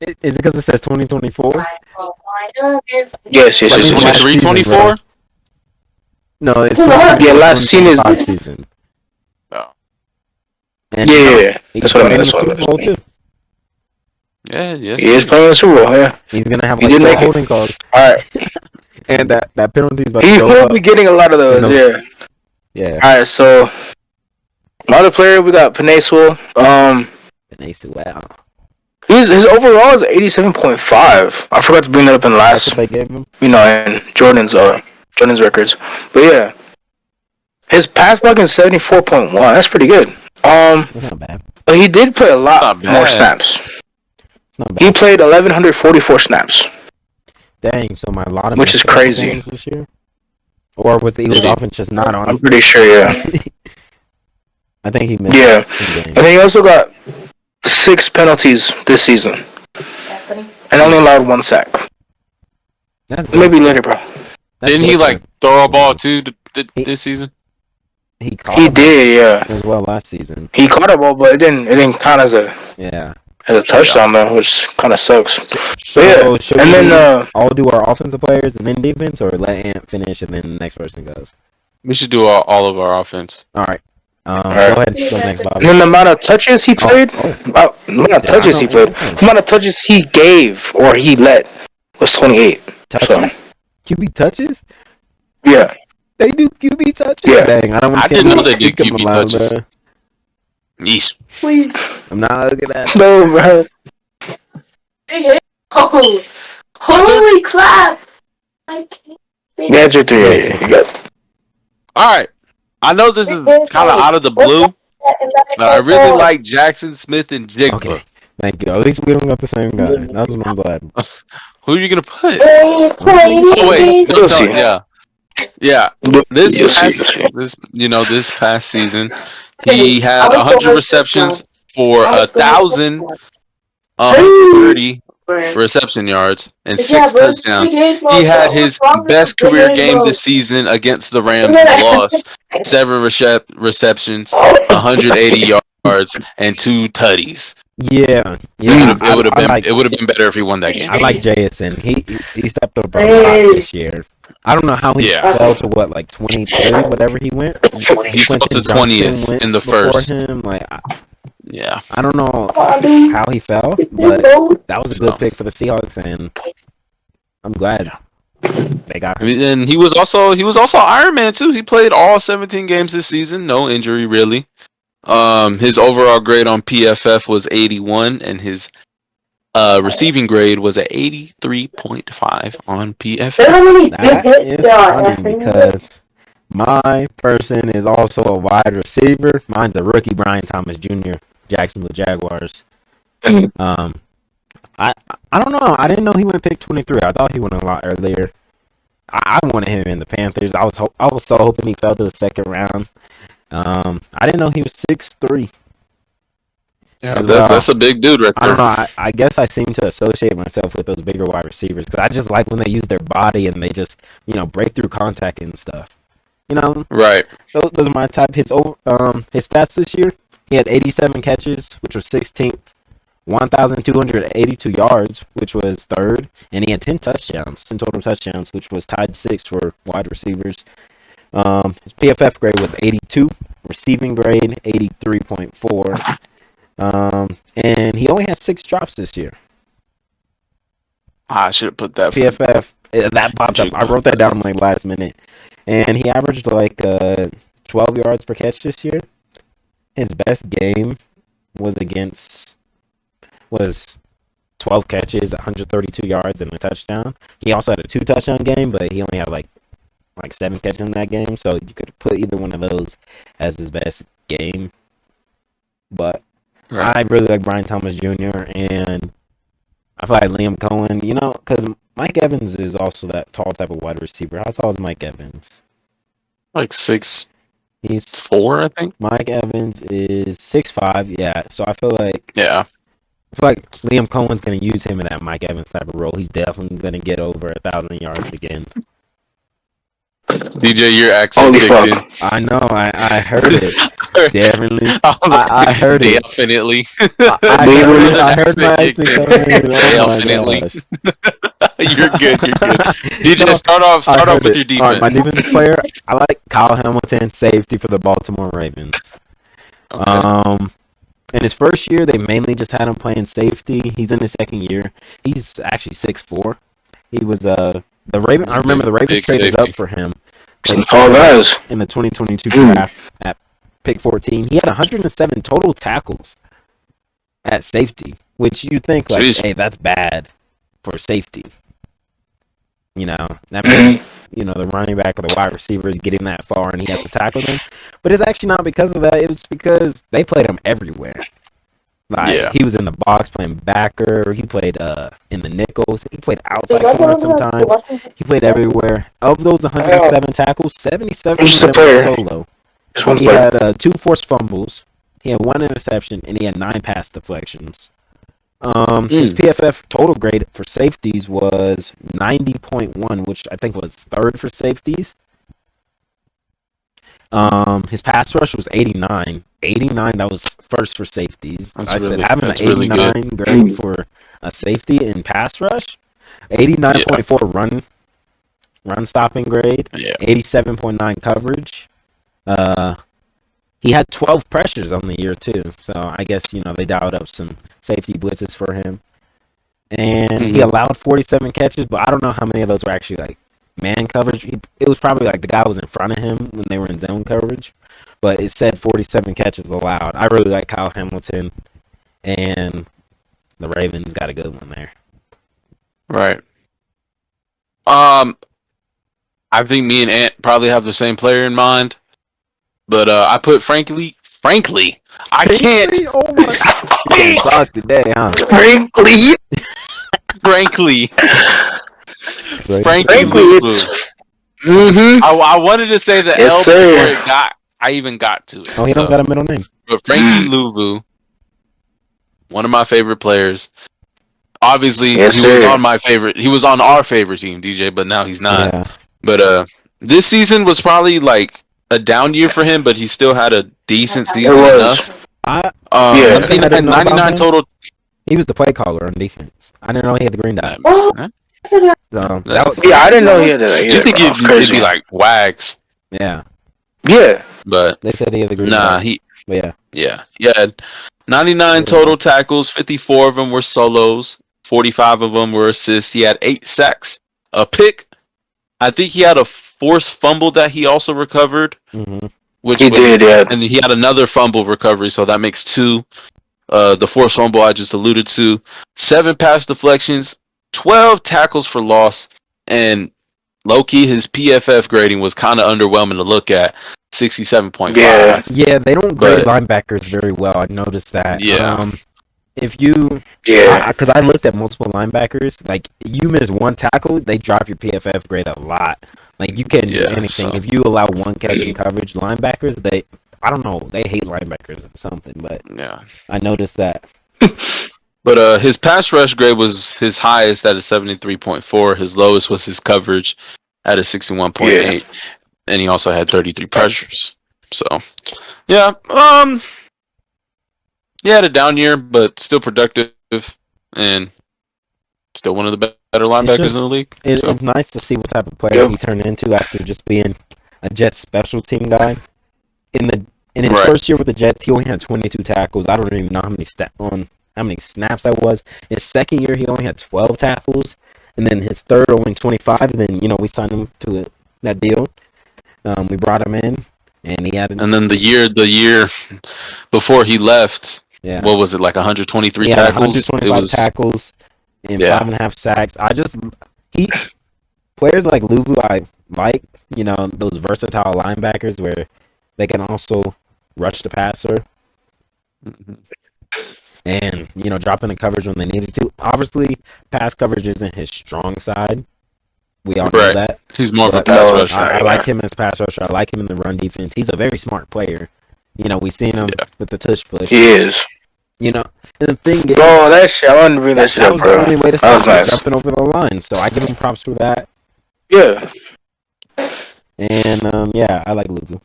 S1: year? Is it because it says 2024?
S2: Yes.
S1: Like,
S3: Like
S1: last
S3: 23,
S1: season,
S3: 24?
S1: bro. No, it's
S2: Yeah, last season is.
S1: season.
S3: Oh.
S1: And
S2: Yeah.
S1: he's
S2: That's what I
S1: playing in
S2: meant.
S1: the
S2: That's what I
S1: Super Bowl
S2: meant.
S1: too.
S3: Yeah, yes.
S2: He is playing in the Super Bowl. Yeah.
S1: He's gonna have
S2: He
S1: like
S2: did
S1: 4
S2: make it.
S1: holding calls,
S2: All right.
S1: and that penalty's about
S2: He
S1: to go
S2: will
S1: up.
S2: be getting a lot of those. Yeah.
S1: Yeah.
S2: All right. So another player we got Penei Sewell.
S1: Wow.
S2: His overall is 87.5. I forgot to bring that up in
S1: That's
S2: last,
S1: what they gave him.
S2: in Jordan's records. But yeah, his pass blocking is 74.1. That's pretty good.
S1: It's not bad.
S2: But he did play a lot
S3: Not bad.
S2: more snaps.
S1: It's not
S2: He
S1: bad.
S2: played 1,144 snaps.
S1: Dang. So my lot of
S2: Which is
S1: missed a couple
S2: crazy.
S1: games this year. Or was the Eagles' offense just not on?
S2: I'm pretty sure. Yeah.
S1: I think he missed
S2: Yeah.
S1: some games.
S2: And then he also got 6 penalties this season, and only allowed 1 sack.
S1: That's good.
S2: Maybe later, bro.
S1: That's
S3: Didn't he
S1: good
S3: like
S1: for-
S3: throw a ball too this season?
S1: He caught
S2: He
S1: a ball
S2: did, yeah.
S1: as well last season.
S2: He caught a ball, but it didn't count as a
S1: Yeah.
S2: touchdown though, which kind of sucks.
S1: So
S2: Yeah,
S1: should
S2: and
S1: we
S2: then
S1: all do our offensive players and then defense, or let Ant finish and then the next person goes?
S3: We should do all of our offense.
S1: All right.
S2: right.
S1: Go ahead. Go next,
S2: and
S1: Bobby.
S2: then the amount of touches he played,
S1: oh.
S2: the amount of touches he played, the amount of touches he gave or he let was 28.
S1: Touches? QB touches?
S2: Yeah,
S1: They do QB touches?
S2: Yeah.
S1: Dang, I don't want
S3: I
S1: to
S3: didn't know they did QB touches.
S1: Bro.
S3: Yeesh.
S1: I'm not looking at it.
S2: no, bro.
S4: Oh, holy crap! I can't.
S2: Yeah, it's your 3. Yeah, you got.
S3: All right. I know this is kind of out of the blue, but I really like Jackson Smith and Jigba.
S1: Okay. Thank you. At least we don't got the same guy. That's what I'm glad.
S3: Who are you gonna put?
S4: Oh
S3: Oh wait,
S2: You'll see.
S3: yeah. This
S2: You'll see,
S3: past
S2: you'll see.
S3: this past season, he had 100 receptions for 1,130 reception yards and 6 touchdowns. He had his best career game this season against the Rams and lost. 7 receptions, 180 yards, and 2 tutties.
S1: Yeah.
S3: It would have been better if he won that game.
S1: I like Jason. He stepped up a lot this year. I don't know how he fell to what, like 23, whatever he went.
S3: He fell to 20th in the first.
S1: Him. Like,
S3: Yeah.
S1: I don't know how he fell, but that was a good pick for the Seahawks, and I'm glad they got him.
S3: And he was also Iron Man too. He played all 17 games this season, no injury really. His overall grade on PFF was 81, and his receiving grade was at 83.5 on
S4: There's
S3: PFF.
S4: so many big
S1: That
S4: hits
S1: is
S4: there on
S1: funny
S4: Anthony.
S1: because my person is also a wide receiver. Mine's a rookie, Brian Thomas Jr., Jacksonville Jaguars. Um, I don't know. I didn't know he went pick 23. I thought he went a lot earlier. I wanted him in the Panthers. I was so hoping he fell to the second round. I didn't know he was 6'3".
S3: Yeah,
S1: as well.
S3: that's a big dude right
S1: I
S3: there.
S1: don't know. I guess I seem to associate myself with those bigger wide receivers because I just like when they use their body and they just break through contact and stuff.
S3: Right.
S1: Those are my type. His stats this year, he had 87 catches, which was 16th, 1,282 yards, which was third, and he had 10 total touchdowns, which was tied 6th for wide receivers. His PFF grade was 82, receiving grade 83.4. And he only has 6 drops this year.
S3: I should have put that.
S1: PFF that popped up. I wrote that down like last minute, and he averaged like 12 yards per catch this year. His best game was 12 catches, 132 yards, and a touchdown. He also had a 2 touchdown game, but he only had like 7 catches in that game. So you could put either one of those as his best game. But I really like Brian Thomas Jr. and I feel like Liam Cohen, because Mike Evans is also that tall type of wide receiver. How tall is Mike Evans?
S3: Like 6'4",
S1: He's
S3: I think.
S1: Mike Evans is 6'5", yeah. So I feel like Liam Cohen's gonna use him in that Mike Evans type of role. He's definitely gonna get over 1,000 yards again.
S3: DJ, your accent kicked in.
S1: I know. I heard it. Definitely. I heard it.
S3: Definitely.
S1: I heard my accent coming in. Oh my
S3: Definitely.
S1: gosh.
S3: You're good. DJ, start off with your defense.
S1: All right, my defensive player, I like Kyle Hamilton, safety for the Baltimore Ravens.
S3: Okay.
S1: In his first year, they mainly just had him playing safety. He's in his second year. He's actually 6'4". He was the Ravens. I remember the Ravens traded up for him.
S2: All guys
S1: in the 2022 draft at pick 14. He had 107 total tackles at safety, which you think hey, that's bad for safety. That means the running back or the wide receiver is getting that far and he has to tackle them. But it's actually not because of that. It was because they played him everywhere. He was in the box playing backer. He played in the nickels. He played outside corner sometimes. He played everywhere. Of those 107 tackles, 77 of them were solo. He had 2 forced fumbles. He had 1 interception, and he had 9 pass deflections. His PFF total grade for safeties was 90.1, which I think was 3rd for safeties. His pass rush was 89. 89, that was 1st for safeties. Having an 89 grade for a safety in pass rush, 89.4 run stopping grade, 87.9 coverage. He had 12 pressures on the year too, so I guess they dialed up some safety blitzes for him. And he allowed 47 catches, but I don't know how many of those were actually man coverage. It was probably the guy was in front of him when they were in zone coverage, but it said 47 catches allowed. I really like Kyle Hamilton, and the Ravens got a good one there.
S3: Right. I think me and Ant probably have the same player in mind, but I put frankly, I can't.
S1: Oh my God. Talk today, huh?
S3: Frankly,
S2: it's.
S3: I wanted to say the L before I even got to it.
S1: Oh, he don't got a middle name.
S3: But Frankie Louvu, one of my favorite players. Obviously, he was on my favorite. He was on our favorite team, DJ, but now he's not.
S1: Yeah.
S3: But this season was probably a down year for him, but he still had a decent season enough. 99 total.
S1: He was the play caller on defense. I didn't know he had the green dot.
S2: I didn't know he had that.
S3: You think it'd be like Wags?
S1: Yeah.
S2: Yeah.
S3: But
S1: they said he had the green dot.
S3: Yeah. He had 99 total tackles. 54 of them were solos. 45 of them were assists. He had 8 sacks a pick. I think he had a forced fumble that he also recovered.
S1: Mm-hmm.
S3: Which
S2: He did, yeah.
S3: And he had another fumble recovery, so that makes 2. The forced fumble I just alluded to. 7 pass deflections, 12 tackles for loss, and low-key, his PFF grading was kind of underwhelming to look at. 67.5.
S2: Yeah.
S1: Yeah, they don't grade linebackers very well. I noticed that.
S3: Yeah.
S1: If you,
S2: Yeah.
S1: because I looked at multiple linebackers, like you miss one tackle, they drop your PFF grade a lot. Like you can't do anything.
S3: So.
S1: If you allow one catch in coverage, linebackers, I don't know, they hate linebackers or something, but
S3: Yeah.
S1: I noticed that.
S3: But his pass rush grade was his highest at a 73.4. His lowest was his coverage at a 61.8.
S2: Yeah.
S3: And he also had 33 pressures. So, yeah. He had a down year, but still productive and still one of the better linebackers in the league.
S1: It's nice to see what type of player he turned into after just being a Jets special team guy. In his first year with the Jets, he only had 22 tackles. I don't even know how many snaps that was. His second year, he only had 12 tackles, and then his third only 25. And then we signed him to that deal. We brought him in, and he had.
S3: And then the year before he left, what was it, like 123 tackles?
S1: 125 tackles and 5.5 sacks. Players like Luvu, I like, those versatile linebackers where they can also rush the passer. Mm-hmm. And, drop in the coverage when they needed to. Obviously, pass coverage isn't his strong side. We all know that.
S3: He's more of a pass rusher.
S1: I like him as pass rusher. I like him in the run defense. He's a very smart player. We seen him with the tush push.
S2: He is.
S1: And the thing is,
S2: that shit, I wanted to bring that shit up, bro.
S1: That was the only way to stop
S2: nice.
S1: jumping over the line. So I give him props for that.
S2: Yeah.
S1: And I like Luvu.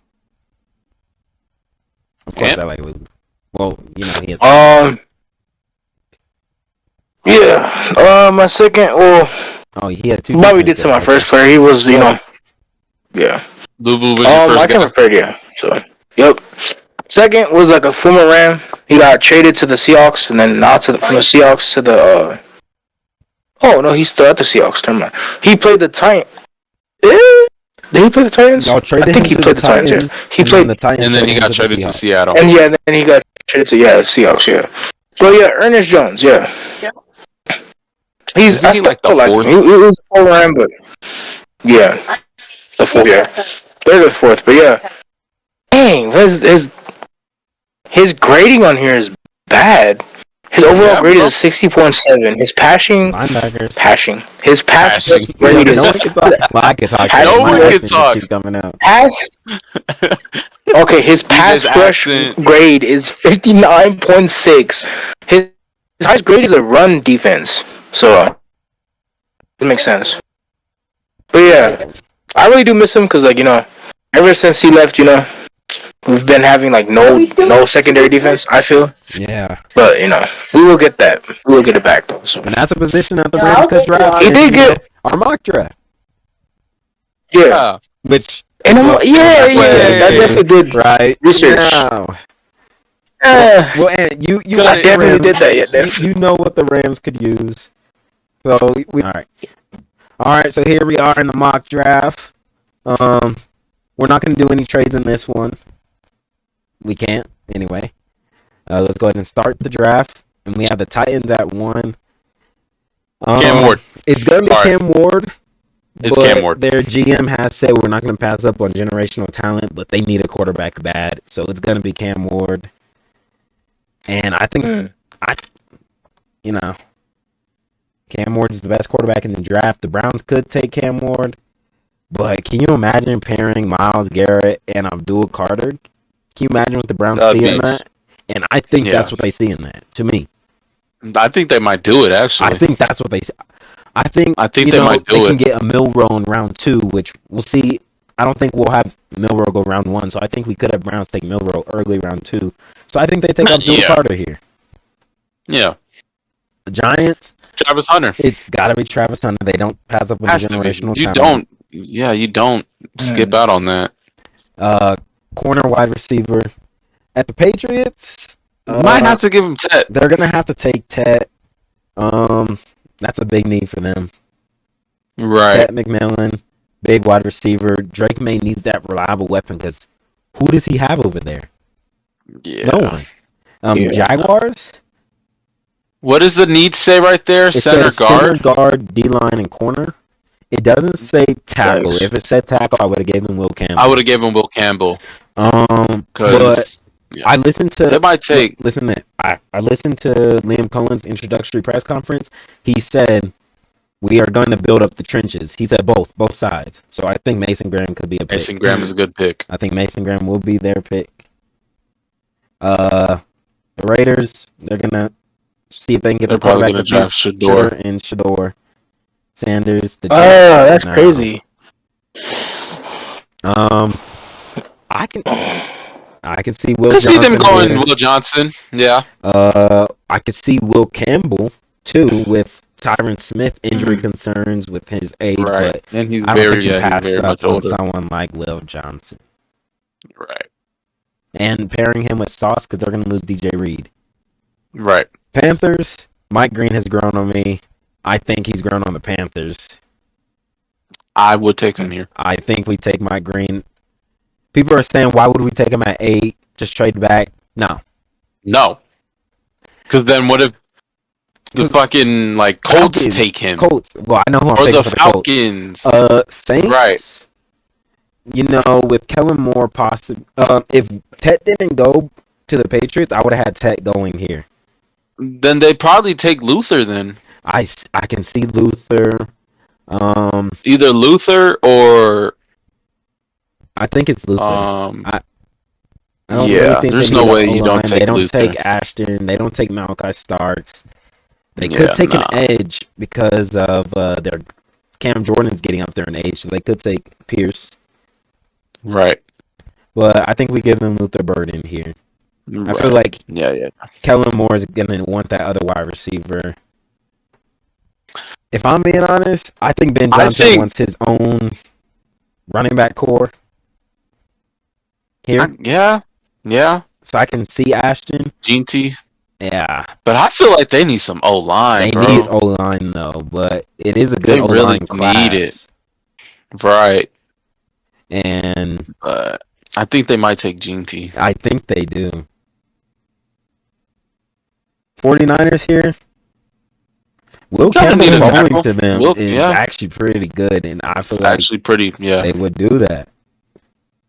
S1: Of course, I like Luvu. Well, he has.
S2: Yeah. My second. Well.
S1: He had 2.
S2: Bobby did to my first player. He was, Yeah.
S3: Luvu was your first guy.
S2: Prepared, yeah. So, yep. Second was like a former Ram. He got traded to the Seahawks, and then from the Seahawks to the. Oh no, he's still at the Seahawks. Never mind. He played the Titans. Did he play the Titans?
S1: No,
S2: I think he played the Titans. Yeah. He played
S1: the Titans,
S3: and then he got traded to Seattle.
S2: And then he got traded to the Seahawks. Yeah. But Ernest Jones. Yeah. He's
S3: like the fourth.
S2: He was a full Ram, but the fourth. Yeah, third or fourth, but dang, his grading on here is bad. His overall grade is 60.7. His passing. His pass grade is.
S1: No one can talk. Coming out.
S2: Pass. Okay, his pass rush grade is 59.6. His highest grade is a run defense. So it makes sense. But I really do miss him because ever since he left, we've been having no secondary defense, I feel.
S1: Yeah.
S2: But we will get that. We will get it back though. So.
S1: And that's a position that the Rams could draft.
S2: He did get
S1: our mock draft.
S2: Yeah.
S1: Which
S2: that definitely did research.
S1: Well, and you
S2: definitely did that. Yeah, definitely.
S1: You know what the Rams could use. So all right. So here we are in the mock draft. We're not going to do any trades in this one. We can't anyway. Let's go ahead and start the draft, and we have the Titans at 1.
S3: Cam Ward.
S1: It's going to be Cam Ward.
S3: It's Cam Ward.
S1: Their GM has said we're not going to pass up on generational talent, but they need a quarterback bad, so it's going to be Cam Ward. And I think Cam Ward is the best quarterback in the draft. The Browns could take Cam Ward, but can you imagine pairing Myles Garrett and Abdul Carter? Can you imagine what the Browns see in that? And I think that's what they see in that, to me.
S3: I think they might do it, actually.
S1: I think that's what they see. I think
S3: they might do
S1: they
S3: it.
S1: can get a Milroe in round 2, which we'll see. I don't think we'll have Milroe go round 1, so I think we could have Browns take Milroe early round 2. So I think they take Abdul Carter here.
S3: Yeah.
S1: The Giants.
S3: Travis Hunter.
S1: It's got to be Travis Hunter. They don't pass up on generational
S3: talent. You don't skip out on that.
S1: Corner, wide receiver. At the Patriots,
S3: might have to give him Tet.
S1: They're going to have to take Tet. That's a big need for them.
S3: Right.
S1: Ted McMillan, big wide receiver. Drake May needs that reliable weapon because who does he have over there?
S3: Yeah.
S1: No one.
S2: Yeah.
S1: Jaguars.
S3: What does the need say right there?
S1: It
S3: Center
S1: says
S3: guard.
S1: center guard, D line, and corner. It doesn't say tackle.
S2: Yikes.
S1: If it said tackle, I would have given Will Campbell.
S3: I would have given him Will Campbell.
S1: But
S3: Because
S1: I listened to.
S3: they might take.
S1: Listen to I listened to Liam Cohen's introductory press conference. He said we are going to build up the trenches. He said both sides. So I think Mason Graham could be a pick.
S3: Mason Graham is a good pick.
S1: I think Mason Graham will be their pick. The Raiders, they're gonna see if they can get
S3: They're
S1: the
S3: probably
S1: quarterback
S3: going to draft Shador.
S1: and Shador. Sanders. The
S2: Oh,
S1: Jets,
S2: that's
S1: no.
S2: crazy.
S1: I can see Will.
S3: I can see them
S1: Johnson
S3: going
S1: here.
S3: Will Johnson. Yeah.
S1: I could see Will Campbell too with Tyron Smith injury concerns with his age,
S3: Right.
S1: but
S3: And he's
S1: I don't
S3: very,
S1: think you pass
S3: he's very
S1: up
S3: much
S1: on
S3: older.
S1: someone like Will Johnson.
S3: Right.
S1: And pairing him with Sauce because they're going to lose DJ Reed.
S3: Right.
S1: Panthers, Mike Green has grown on me. I think he's grown on the Panthers.
S3: I would take him here.
S1: I think we take Mike Green. People are saying, why would we take him at 8? Just trade back? No.
S3: No. Because then what if the fucking Colts take him?
S1: Colts. Well, I know who I'm
S3: Or
S1: taking
S3: the
S1: for
S3: Falcons.
S1: the Colts. Saints.
S3: Right.
S1: You know, with Kellen Moore possible, if Tet didn't go to the Patriots, I would have had Tet going here.
S3: Then they probably take Luther then.
S1: I can see Luther.
S3: Either Luther or
S1: I think it's Luther. I don't
S3: yeah,
S1: really think
S3: there's
S1: they
S3: no
S1: need
S3: way
S1: an
S3: you
S1: O-line.
S3: don't take
S1: They don't
S3: Luther.
S1: take Ashton. They don't take Malachi Starks. They
S3: Yeah,
S1: could take
S3: nah.
S1: an edge because of their Cam Jordan's getting up there in age, so they could take Pierce.
S3: Right.
S1: But I think we give them Luther Burden here.
S3: Right.
S1: I feel like
S3: yeah.
S1: Kellen Moore is gonna want that other wide receiver. If I'm being honest, I think Ben Johnson wants his own running back core here.
S3: Yeah.
S1: So I can see Ashton.
S3: Gene T.
S1: Yeah.
S3: But I feel like they need some O line.
S1: They need O-line though, but it is a good
S3: They
S1: O-line
S3: really
S1: class.
S3: need it. Right.
S1: And
S3: I think they might take Gene T.
S1: I think they do. 49ers here. Will Campbell falling to them is actually pretty good, and I feel like
S3: actually pretty,
S1: they would do that.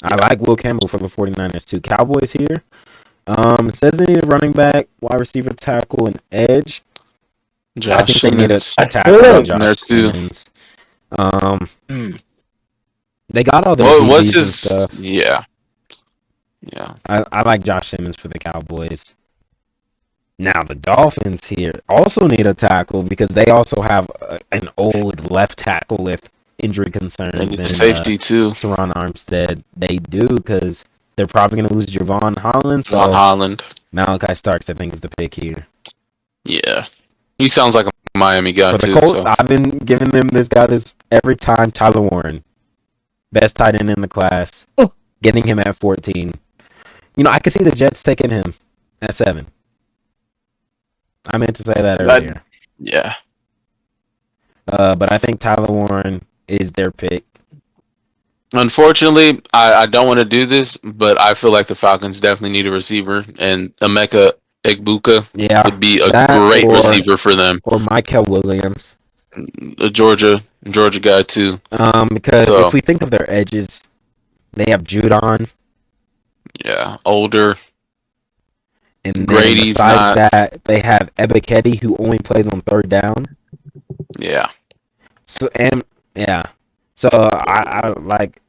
S1: I like Will Campbell for the 49ers too. Cowboys here. It says they need a running back, wide receiver, tackle, and edge. I think they need a tackle. Josh Simmons. They got all the
S3: what's his
S1: stuff.
S3: Yeah.
S1: I like Josh Simmons for the Cowboys. Now the Dolphins here also need a tackle because they also have an old left tackle with injury concerns.
S3: They need
S1: and
S3: safety too.
S1: Teron Armstead. They do because they're probably going to lose Javon Holland.
S3: Javon Holland.
S1: Malachi Starks, I think, is the pick here.
S3: Yeah, he sounds like a Miami guy
S1: for the
S3: too.
S1: Colts, I've been giving them this guy every time. Tyler Warren, best tight end in the class, getting him at 14. You know, I could see the Jets taking him at 7. I meant to say that earlier.
S3: Yeah.
S1: But I think Tyler Warren is their pick.
S3: Unfortunately, I don't want to do this, but I feel like the Falcons definitely need a receiver, and Emeka Egbuka would be a great receiver for them.
S1: Or Michael Williams.
S3: A Georgia guy too.
S1: Because if we think of their edges, they have Judon.
S3: Yeah, older.
S1: And
S3: Grady's
S1: besides that, they have Ebiketie, who only plays on third down.
S3: Yeah.
S1: So I like.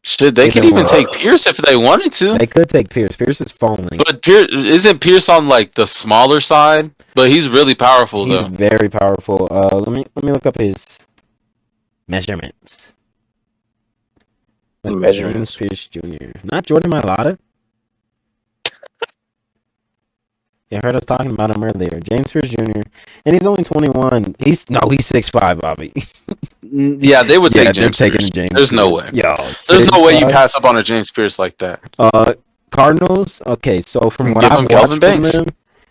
S3: Shit, they could even take Pierce if they wanted to.
S1: They could take Pierce. Pierce is falling.
S3: But isn't Pierce on the smaller side? But he's really powerful though.
S1: He's very powerful. Let me look up his measurements. James Pierce Jr. Not Jordan Mailata. You heard us talking about him earlier. James Pierce Jr. And he's only 21. He's 6'5", Bobby.
S3: Yeah, they would take James Pierce. There's no way. There's no way you pass up on a James Pierce like that.
S1: Cardinals. Okay, so from what I've
S3: Kelvin Banks.
S1: Them,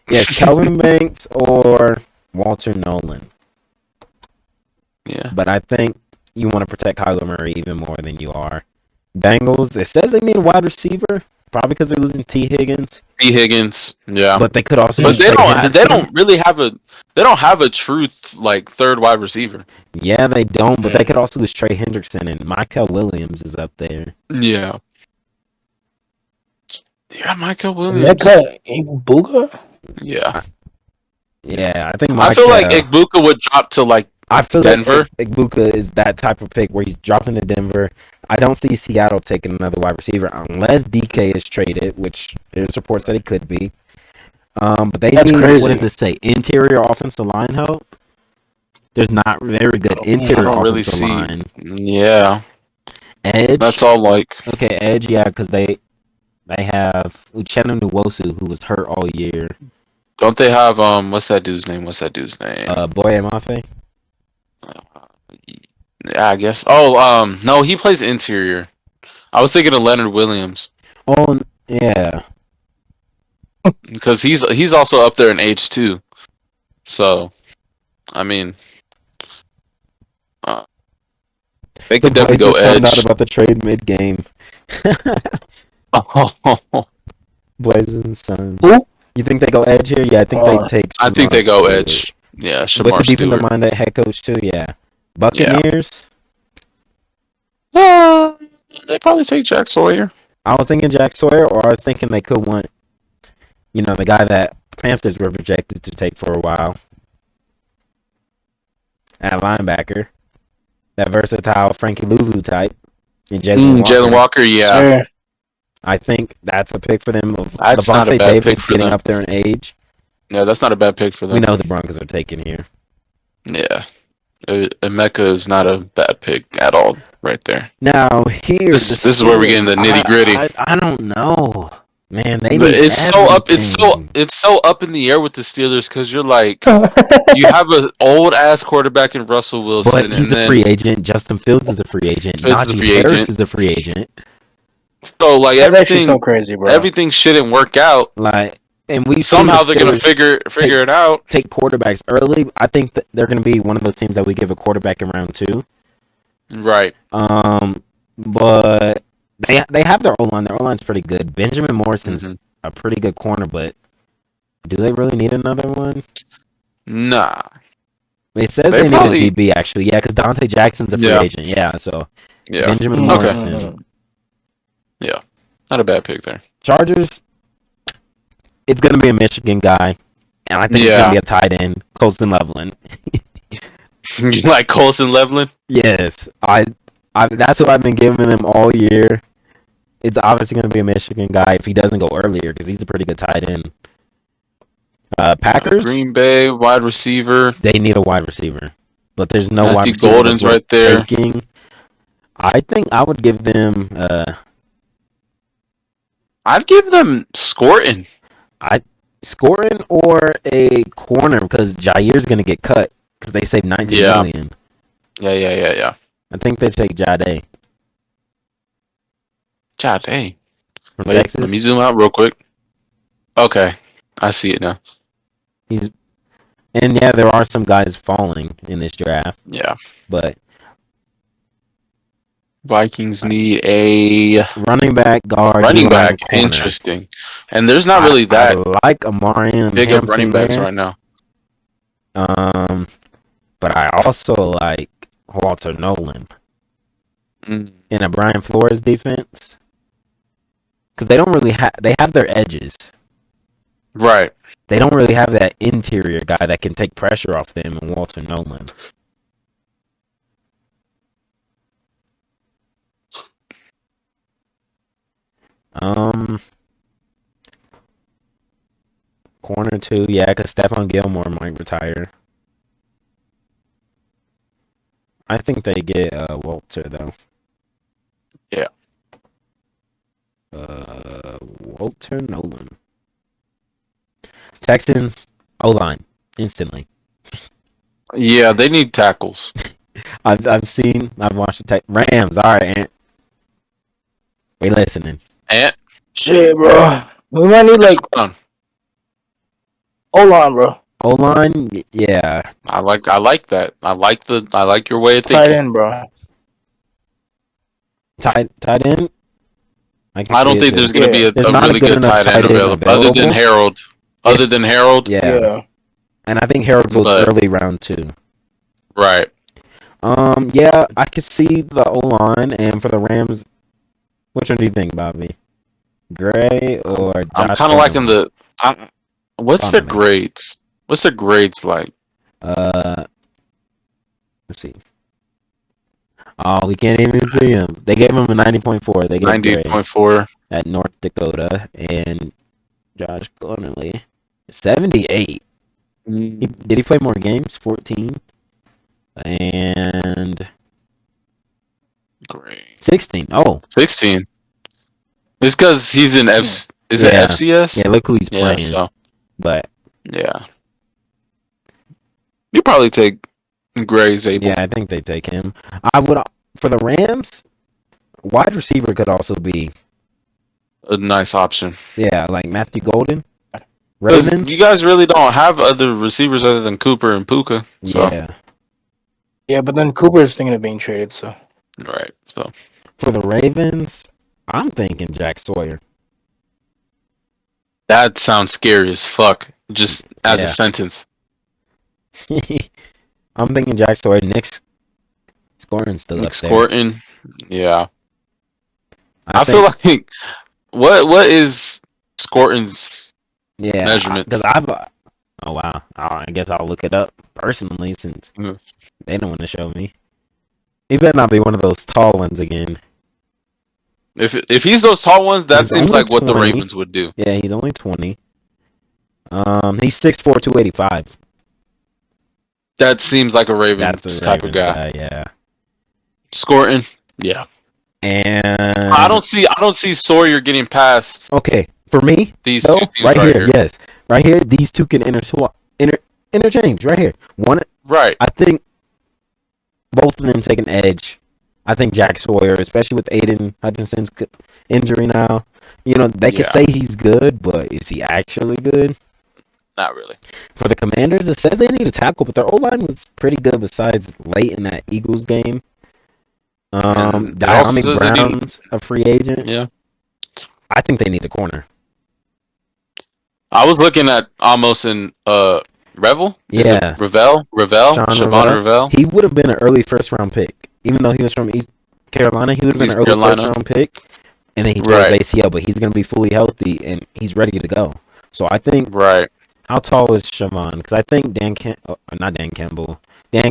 S1: yes, Kelvin Banks or Walter Nolan.
S3: Yeah.
S1: But I think you want to protect Kyler Murray even more than you are. Bengals, it says they need a wide receiver, probably because they're losing T. Higgins.
S3: T. Higgins, yeah.
S1: But they could also
S3: But
S1: use
S3: they
S1: Trey
S3: don't. They
S1: Hendrickson.
S3: don't really have a. They don't have a true like third wide receiver.
S1: Yeah, they don't. But they could also use Trey Hendrickson, and Michael Williams is up there.
S3: Yeah. Yeah, Michael Williams.
S2: Mecca Ibuka?
S3: Yeah.
S1: Yeah, I think.
S3: I feel like Ibuka would drop to like.
S1: I feel
S3: Denver.
S1: like Ibuka is that type of pick where he's dropping to Denver. I don't see Seattle taking another wide receiver unless DK is traded, which there's reports that he could be. But they need,
S2: crazy.
S1: what does this say? Interior offensive line help? There's not very good interior offensive line.
S3: Yeah.
S1: Edge?
S3: That's all like.
S1: Okay, edge, yeah, because they have Uchenna Nwosu, who was hurt all year.
S3: Don't they have what's that dude's name? Boye
S1: Mafe?
S3: Yeah, I guess. Oh, no, he plays interior. I was thinking of Leonard Williams.
S1: Oh, yeah.
S3: Because he's also up there in age too. So, I mean, they could definitely go edge.
S1: Found out about the trade mid game. Blazing Sun.
S2: Who?
S1: You think they go edge here? Yeah, I think they take.
S3: I think they go edge. Yeah, Shamar
S1: with the defensive minded head coach too. Yeah, Buccaneers.
S3: They probably take Jack Sawyer.
S1: I was thinking Jack Sawyer, or I was thinking they could want, the guy that Panthers were projected to take for a while. At linebacker, that versatile Frankie Louvu type, and
S3: Jalen Walker. Yeah.
S2: Sure.
S1: I think that's a pick for them.
S3: That's not a bad pick for
S1: getting
S3: them.
S1: Up there in age.
S3: Yeah, that's not a bad pick for them.
S1: We know the Broncos are taking here.
S3: Yeah. Emeka is not a bad pick at all right there.
S1: Now,
S3: this is where we get into the nitty-gritty.
S1: I don't know. Man,
S3: it's so up in the air with the Steelers because you're like you have an old ass quarterback in Russell Wilson,
S1: but he's a free agent. Justin Fields is a free agent. Najee Harris is a free agent.
S3: So like
S2: that's
S3: everything,
S2: so crazy, bro.
S3: Everything shouldn't work out.
S1: Like, and we
S3: somehow they're gonna figure it out.
S1: Take quarterbacks early. I think that they're gonna be one of those teams that we give a quarterback in round 2.
S3: Right.
S1: But they have their O-line. Their O-line's pretty good. Benjamin Morrison's a pretty good corner, but do they really need another one?
S3: Nah.
S1: It says they need a DB actually. Yeah, because Dante Jackson's a free agent. Yeah, so Benjamin Morrison.
S3: Okay. Yeah, not a bad pick there.
S1: Chargers. It's gonna be a Michigan guy, and I think it's gonna be a tight end, Colston Loveland.
S3: You like Colston Loveland?
S1: Yes, I that's what I've been giving him all year. It's obviously going to be a Michigan guy if he doesn't go earlier because he's a pretty good tight end. Packers?
S3: Green Bay, wide receiver.
S1: They need a wide receiver. But there's no wide receiver.
S3: Golden's right there.
S1: I think I would give them...
S3: I'd give them Scorton.
S1: Scorton or a corner because Jair's going to get cut because they saved $19 million.
S3: Yeah.
S1: I think they take Jade.
S3: Jade?
S1: From
S3: Wait,
S1: Texas.
S3: let me zoom out real quick. Okay. I see it now.
S1: And there are some guys falling in this draft.
S3: Yeah.
S1: But
S3: Vikings need a
S1: running back, guard.
S3: Running back, interesting. And there's not really that
S1: I like Amarian
S3: big of running backs right now.
S1: But I also like Walter Nolan in a Brian Flores defense because they don't really they have their edges.
S3: Right.
S1: They don't really have that interior guy that can take pressure off them and Walter Nolan. Corner 2, yeah, because Stephon Gilmore might retire. I think they get Walter though.
S3: Yeah.
S1: Walter Nolan. Texans O-line instantly.
S3: Yeah, they need tackles.
S1: I've watched the Rams. All right, Ant. We listening.
S3: Ant?
S2: Shit, bro. We might need like... Hold on, bro.
S1: O-line, yeah.
S3: I like that. I like your way of
S2: Tight
S3: thinking.
S2: end, bro.
S1: Tight end.
S3: I don't think there's going to be
S1: There's
S3: a
S1: not a
S3: really
S1: good
S3: good
S1: enough
S3: tight end available other than Harold.
S1: Yeah. And I think Harold goes early round 2.
S3: Right.
S1: Yeah, I could see the O-line, and for the Rams, which one do you think, Bobby? Gray or Josh?
S3: I'm kind of liking the. What's their grades? What's their grades like?
S1: Let's see. Oh, we can't even see him. They gave him a 90.4. They gave
S3: 90.4
S1: at North Dakota, and Josh Gordonley 78. Did he play more games? 14 and
S3: great
S1: 16. Oh,
S3: 16. It's because he's in F. Is it FCS?
S1: Yeah, look who he's playing.
S3: So,
S1: but
S3: yeah, you probably take Gray Zabel.
S1: Yeah, I think they take him. I would for the Rams. Wide receiver could also be
S3: a nice option.
S1: Yeah, like Matthew Golden.
S3: Ravens. You guys really don't have other receivers other than Cooper and Puka. So.
S2: Yeah, but then Cooper's thinking of being traded, so.
S3: Right. So
S1: for the Ravens, I'm thinking Jack Sawyer.
S3: That sounds scary as fuck. Just as a sentence.
S1: I'm thinking Jack Sawyer. Nick Scorton's still up there.
S3: Scorton, yeah. I feel like what is Scorton's measurements?
S1: Because oh wow, I guess I'll look it up personally since they don't want to show me. He better not be one of those tall ones again.
S3: If he's those tall ones, that seems like 20. What the Ravens would do.
S1: Yeah, he's only 20. He's 6'4", 285.
S3: That seems like a Ravens type of guy.
S1: Yeah.
S3: Scorton, yeah.
S1: And
S3: I don't see Sawyer getting past.
S1: Okay, for me,
S3: these two teams
S1: right here, yes, right here, these two can interchange right here.
S3: Right.
S1: I think both of them take an edge. I think Jack Sawyer, especially with Aiden Hutchinson's injury now, they can say he's good, but is he actually good?
S3: Not really.
S1: For the Commanders, it says they need a tackle, but their O-line was pretty good besides late in that Eagles game. Diami Brown's a free agent.
S3: Yeah.
S1: I think they need a corner.
S3: I was looking at almost in Revel.
S1: Yeah.
S3: Siobhan Revel.
S1: He would have been an early first-round pick. Even though he was from East Carolina, he would have been an early first-round pick. And then he tore his ACL, but he's going to be fully healthy, and he's ready to go. So I think...
S3: Right.
S1: How tall is Siobhan? Because I think Dan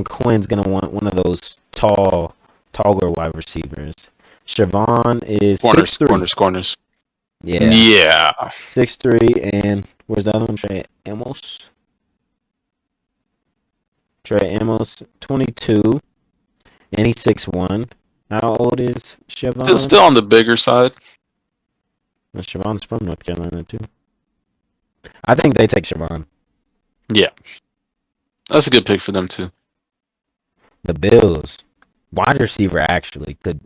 S1: Quinn's going to want one of those taller wide receivers. Siobhan is 6'3".
S3: Corners.
S1: Yeah.
S3: Yeah.
S1: 6'3", and where's the other one? Trey Amos, 22, and he's 6'1". How old is Siobhan?
S3: Still on the bigger side.
S1: Well, Siobhan's from North Carolina, too. I think they take Siobhan.
S3: Yeah. That's a good pick for them, too.
S1: The Bills, wide receiver, actually, could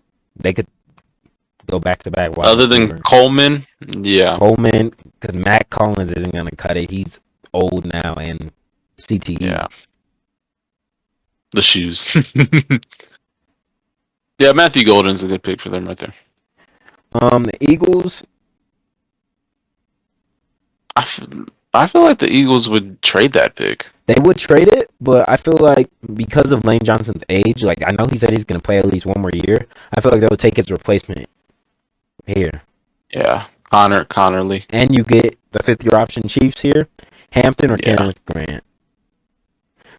S1: go back-to-back wide
S3: Other
S1: receiver.
S3: than Coleman, yeah.
S1: Coleman, because Matt Collins isn't going to cut it. He's old now and CTE.
S3: Yeah. The shoes. Yeah, Matthew Golden's a good pick for them right there.
S1: The Eagles.
S3: I feel like the Eagles would trade that pick.
S1: They would trade it, but I feel like because of Lane Johnson's age, like I know he said he's going to play at least one more year. I feel like they would take his replacement here.
S3: Yeah, Connerly.
S1: And you get the fifth-year option Chiefs here, Hampton or Kenneth Grant.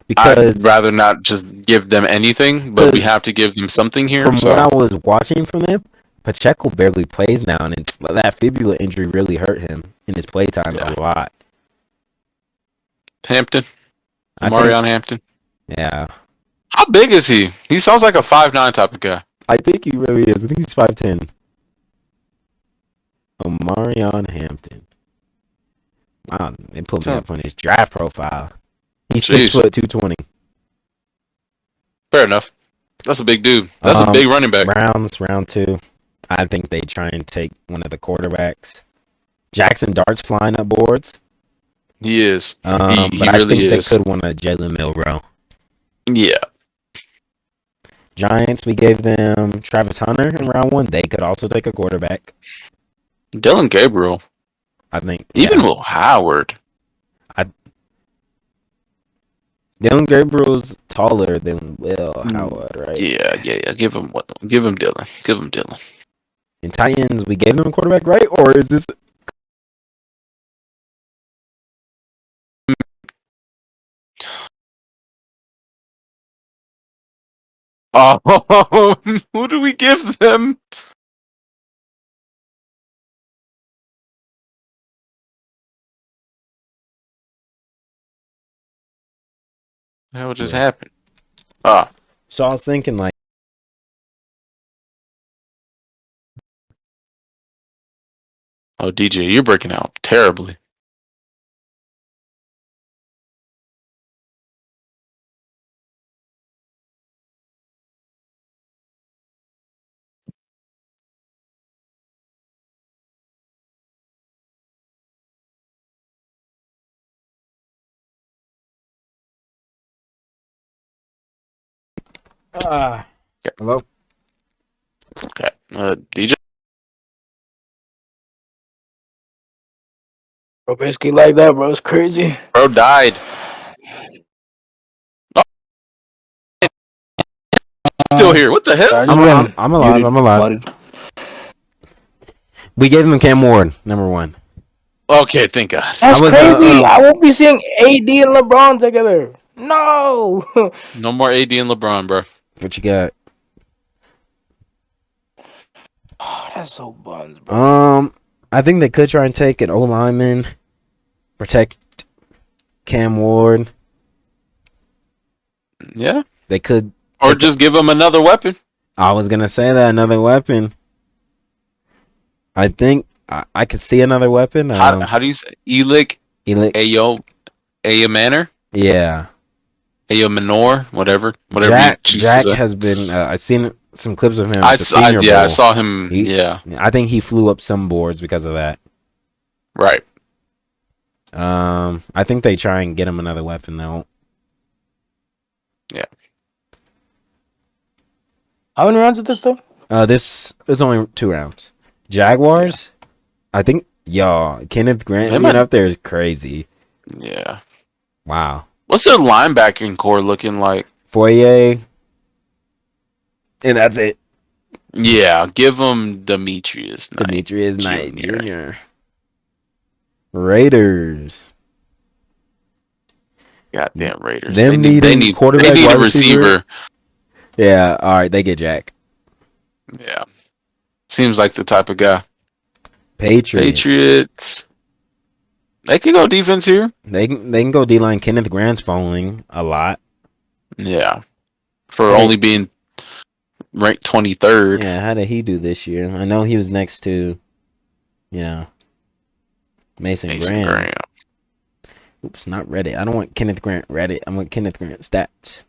S1: Because
S3: I'd rather not just give them anything, but we have to give them something here.
S1: From what I was watching from them, Pacheco barely plays now, and that fibula injury really hurt him in his play time a lot.
S3: Hampton. Marion Hampton.
S1: Yeah.
S3: How big is he? He sounds like a 5'9" type of guy.
S1: I think he really is. I think he's 5'10". Marion Hampton. Wow, they put me up on his draft profile. He's 6 foot 220.
S3: Fair enough. That's a big dude. That's a big running back.
S1: Browns, round 2. I think they try and take one of the quarterbacks. Jackson Dart's flying up boards.
S3: He is.
S1: But
S3: He
S1: I
S3: really
S1: think they
S3: is.
S1: could want a Jalen Milroe.
S3: Yeah.
S1: Giants, we gave them Travis Hunter in round 1. They could also take a quarterback.
S3: Dylan Gabriel.
S1: I think.
S3: Even
S1: Yeah.
S3: Will Howard.
S1: Dylan Gabriel's taller than Will Howard, right?
S3: Yeah. Give him Dylan. Give him Dylan.
S1: In Titans, we gave them a quarterback, right? Or is this?
S3: Oh, who do we give them? What just happened?
S1: So I was thinking like.
S3: Oh, DJ, you're breaking out terribly.
S1: Hello.
S3: Okay. DJ.
S2: Bro, basically like that, bro. It's crazy.
S3: Bro died. Oh, still here. What the hell?
S1: I'm alive. I'm alive. We gave them Cam Ward, number 1.
S3: Okay, thank God.
S2: That's crazy. I won't be seeing AD and LeBron together. No.
S3: No more AD and LeBron, bro.
S1: What you got?
S2: Oh, that's so buns, bro.
S1: I think they could try and take an O lineman, protect Cam Ward.
S3: Yeah.
S1: They could.
S3: Or just give him another weapon.
S1: I was gonna say that, another weapon. I think I could see another weapon.
S3: How do you say Elick? Ayo Manor?
S1: Yeah.
S3: Ayo Manor, whatever.
S1: Jack has been. I've seen some clips of him.
S3: I saw him.
S1: I think he flew up some boards because of that.
S3: Right.
S1: I think they try and get him another weapon though.
S3: Yeah.
S2: How many rounds is this though?
S1: This is only 2 rounds. Jaguars, I think. Kenneth Grant being up there is crazy.
S3: Yeah.
S1: Wow.
S3: What's their linebacking core looking like?
S1: Foyer, and that's it.
S3: Yeah, give them Demetrius
S1: Knight Jr. Raiders.
S3: Goddamn Raiders.
S1: They need quarterback.
S3: They need a receiver.
S1: Yeah. All right. They get Jack.
S3: Yeah. Seems like the type of guy.
S1: Patriots.
S3: They can go defense here.
S1: They can go D-line. Kenneth Grant's falling a lot.
S3: Yeah. For only being ranked 23rd.
S1: Yeah, how did he do this year? I know he was next to, Mason Graham. Oops, not Reddit. I don't want Kenneth Grant Reddit. I want Kenneth Grant stats.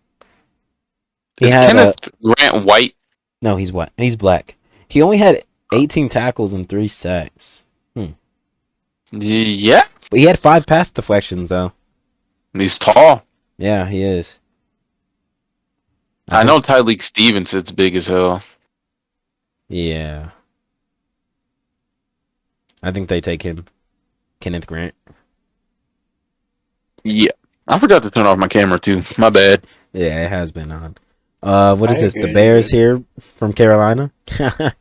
S3: Is Kenneth Grant white?
S1: No, he's white. He's black. He only had 18 tackles and 3 sacks.
S3: Yeah.
S1: But he had 5 pass deflections, though.
S3: He's tall.
S1: Yeah, he is.
S3: I know Tyreek Stevenson's big as hell.
S1: Yeah. I think they take him. Kenneth Grant.
S3: Yeah. I forgot to turn off my camera, too. My bad.
S1: Yeah, it has been on. What is this? The Bears here from Carolina?
S3: Yeah,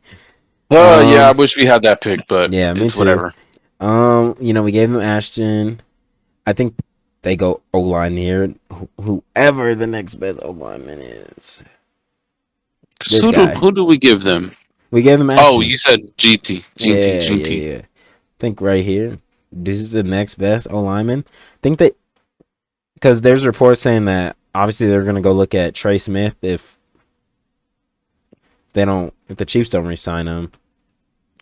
S3: I wish we had that pick, but
S1: yeah,
S3: it's whatever.
S1: We gave them Ashton. I think they go O-line here. Whoever the next best O-lineman is.
S3: Who do we give them?
S1: We gave them Ashton.
S3: Oh, you said GT.
S1: Yeah. Think right here. This is the next best O-lineman. Think that because there's reports saying that obviously they're gonna go look at Trey Smith if the Chiefs don't re-sign him.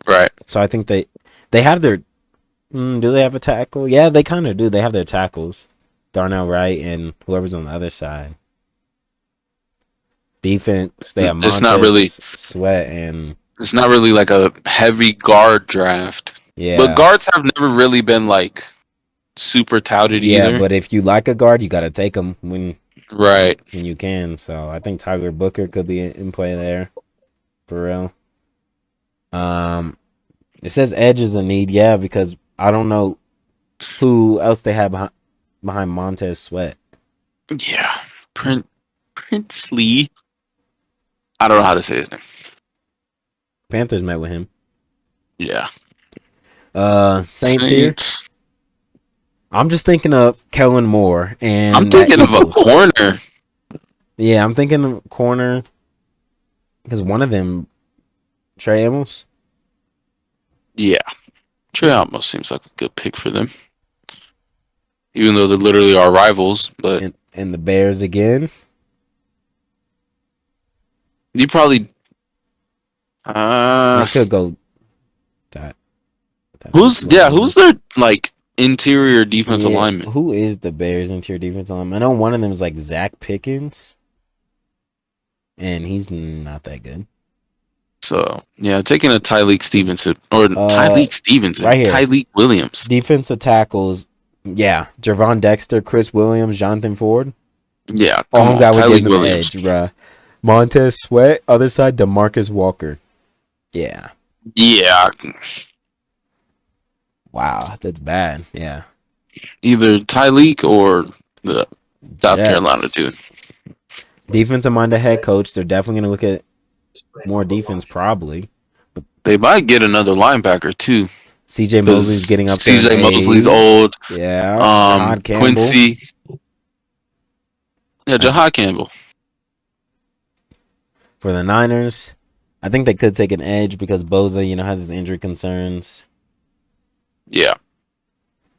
S3: Right.
S1: So I think they have their. Do they have a tackle? Yeah, they kind of do. They have their tackles, Darnell Wright and whoever's on the other side. Defense, they have Montez,
S3: it's not really
S1: Sweat, and
S3: it's not really like a heavy guard draft.
S1: Yeah,
S3: but guards have never really been like super touted
S1: Yeah,
S3: either.
S1: but if you like a guard, you got to take him when
S3: Right.
S1: you can. So I think Tyler Booker could be in play there, for real. It says edge is a need, yeah, because I don't know who else they have behind Montez Sweat.
S3: Yeah. Princely. I don't know how to say his name.
S1: Panthers met with him.
S3: Yeah.
S1: Saints here. I'm just thinking of Kellen Moore and
S3: I'm thinking of a
S1: Eagles.
S3: corner.
S1: Yeah, I'm thinking of corner because one of them, Trey Amos.
S3: Yeah. Trey almost seems like a good pick for them. Even though they literally are rivals, but
S1: and the Bears again.
S3: you probably
S1: They could go.
S3: who's their like interior defensive lineman?
S1: Who is the Bears interior defense lineman? I know one of them is like Zach Pickens, and he's not that good.
S3: So yeah, taking a Tyleek Stevenson or
S1: right here.
S3: Tyleek Williams.
S1: Defensive tackles, yeah, Javon Dexter, Chris Williams, Jonathan Ford.
S3: Yeah,
S1: All guy would give them
S3: Williams.
S1: edge, bruh. Montez Sweat, other side, DeMarcus Walker. Yeah.
S3: Yeah.
S1: Wow, that's bad. Yeah.
S3: Either Tyleek or the South Carolina dude.
S1: Defensive minded head coach. They're definitely going to look at more defense, probably.
S3: But they might get another linebacker too.
S1: CJ Mosley's getting up there.
S3: CJ Mosley's old.
S1: Yeah. Jahad Campbell.
S3: Quincy. Yeah, Jahad Campbell.
S1: For the Niners, I think they could take an edge because Boza, has his injury concerns.
S3: Yeah.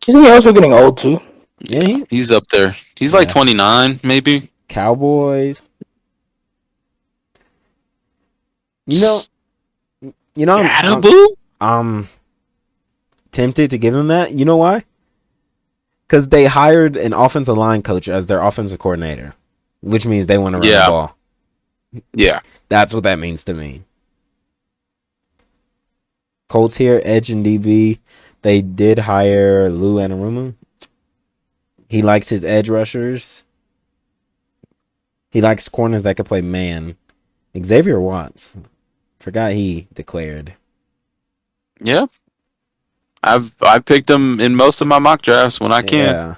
S2: Isn't he also getting old too?
S3: Yeah, he's up there. He's like 29, maybe.
S1: Cowboys. I'm tempted to give them that. You know why? Because they hired an offensive line coach as their offensive coordinator, which means they want to run the ball.
S3: Yeah.
S1: That's what that means to me. Colts here, edge and DB. They did hire Lou Anarumu. He likes his edge rushers. He likes corners that could play man. Xavier Watts. Forgot he declared.
S3: Yeah. I picked him in most of my mock drafts when I can.
S1: Yeah.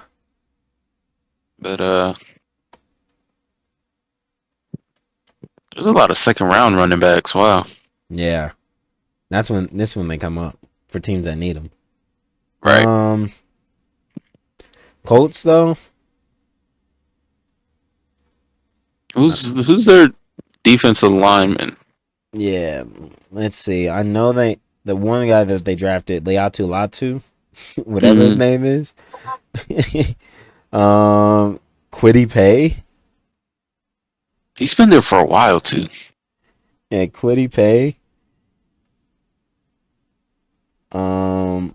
S3: But there's a lot of second round running backs. Wow.
S1: Yeah. That's when they come up for teams that need them.
S3: Right.
S1: Colts though.
S3: Who's their defensive lineman?
S1: Yeah, let's see. I know the one guy that they drafted, Leatu Latu, whatever his name is. Kwity Paye.
S3: He's been there for a while too.
S1: Yeah, Kwity Paye. Oh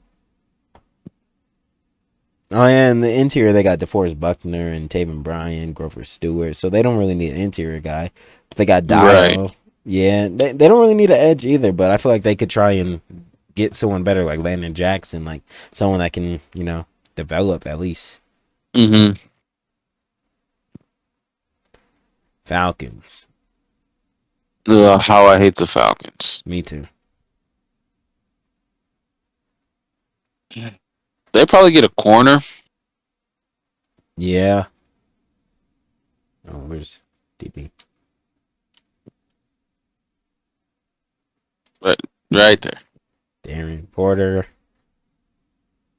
S1: yeah, in the interior they got DeForest Buckner and Taven Bryan, Grover Stewart, so they don't really need an interior guy. But they got Dial.
S3: Right.
S1: Yeah, they don't really need an edge either, but I feel like they could try and get someone better like Landon Jackson, like someone that can, develop at least.
S3: Mm-hmm.
S1: Falcons.
S3: How I hate the Falcons.
S1: Me too.
S3: They probably get a corner.
S1: Yeah. Oh, where's DB?
S3: Right there.
S1: Darren Porter.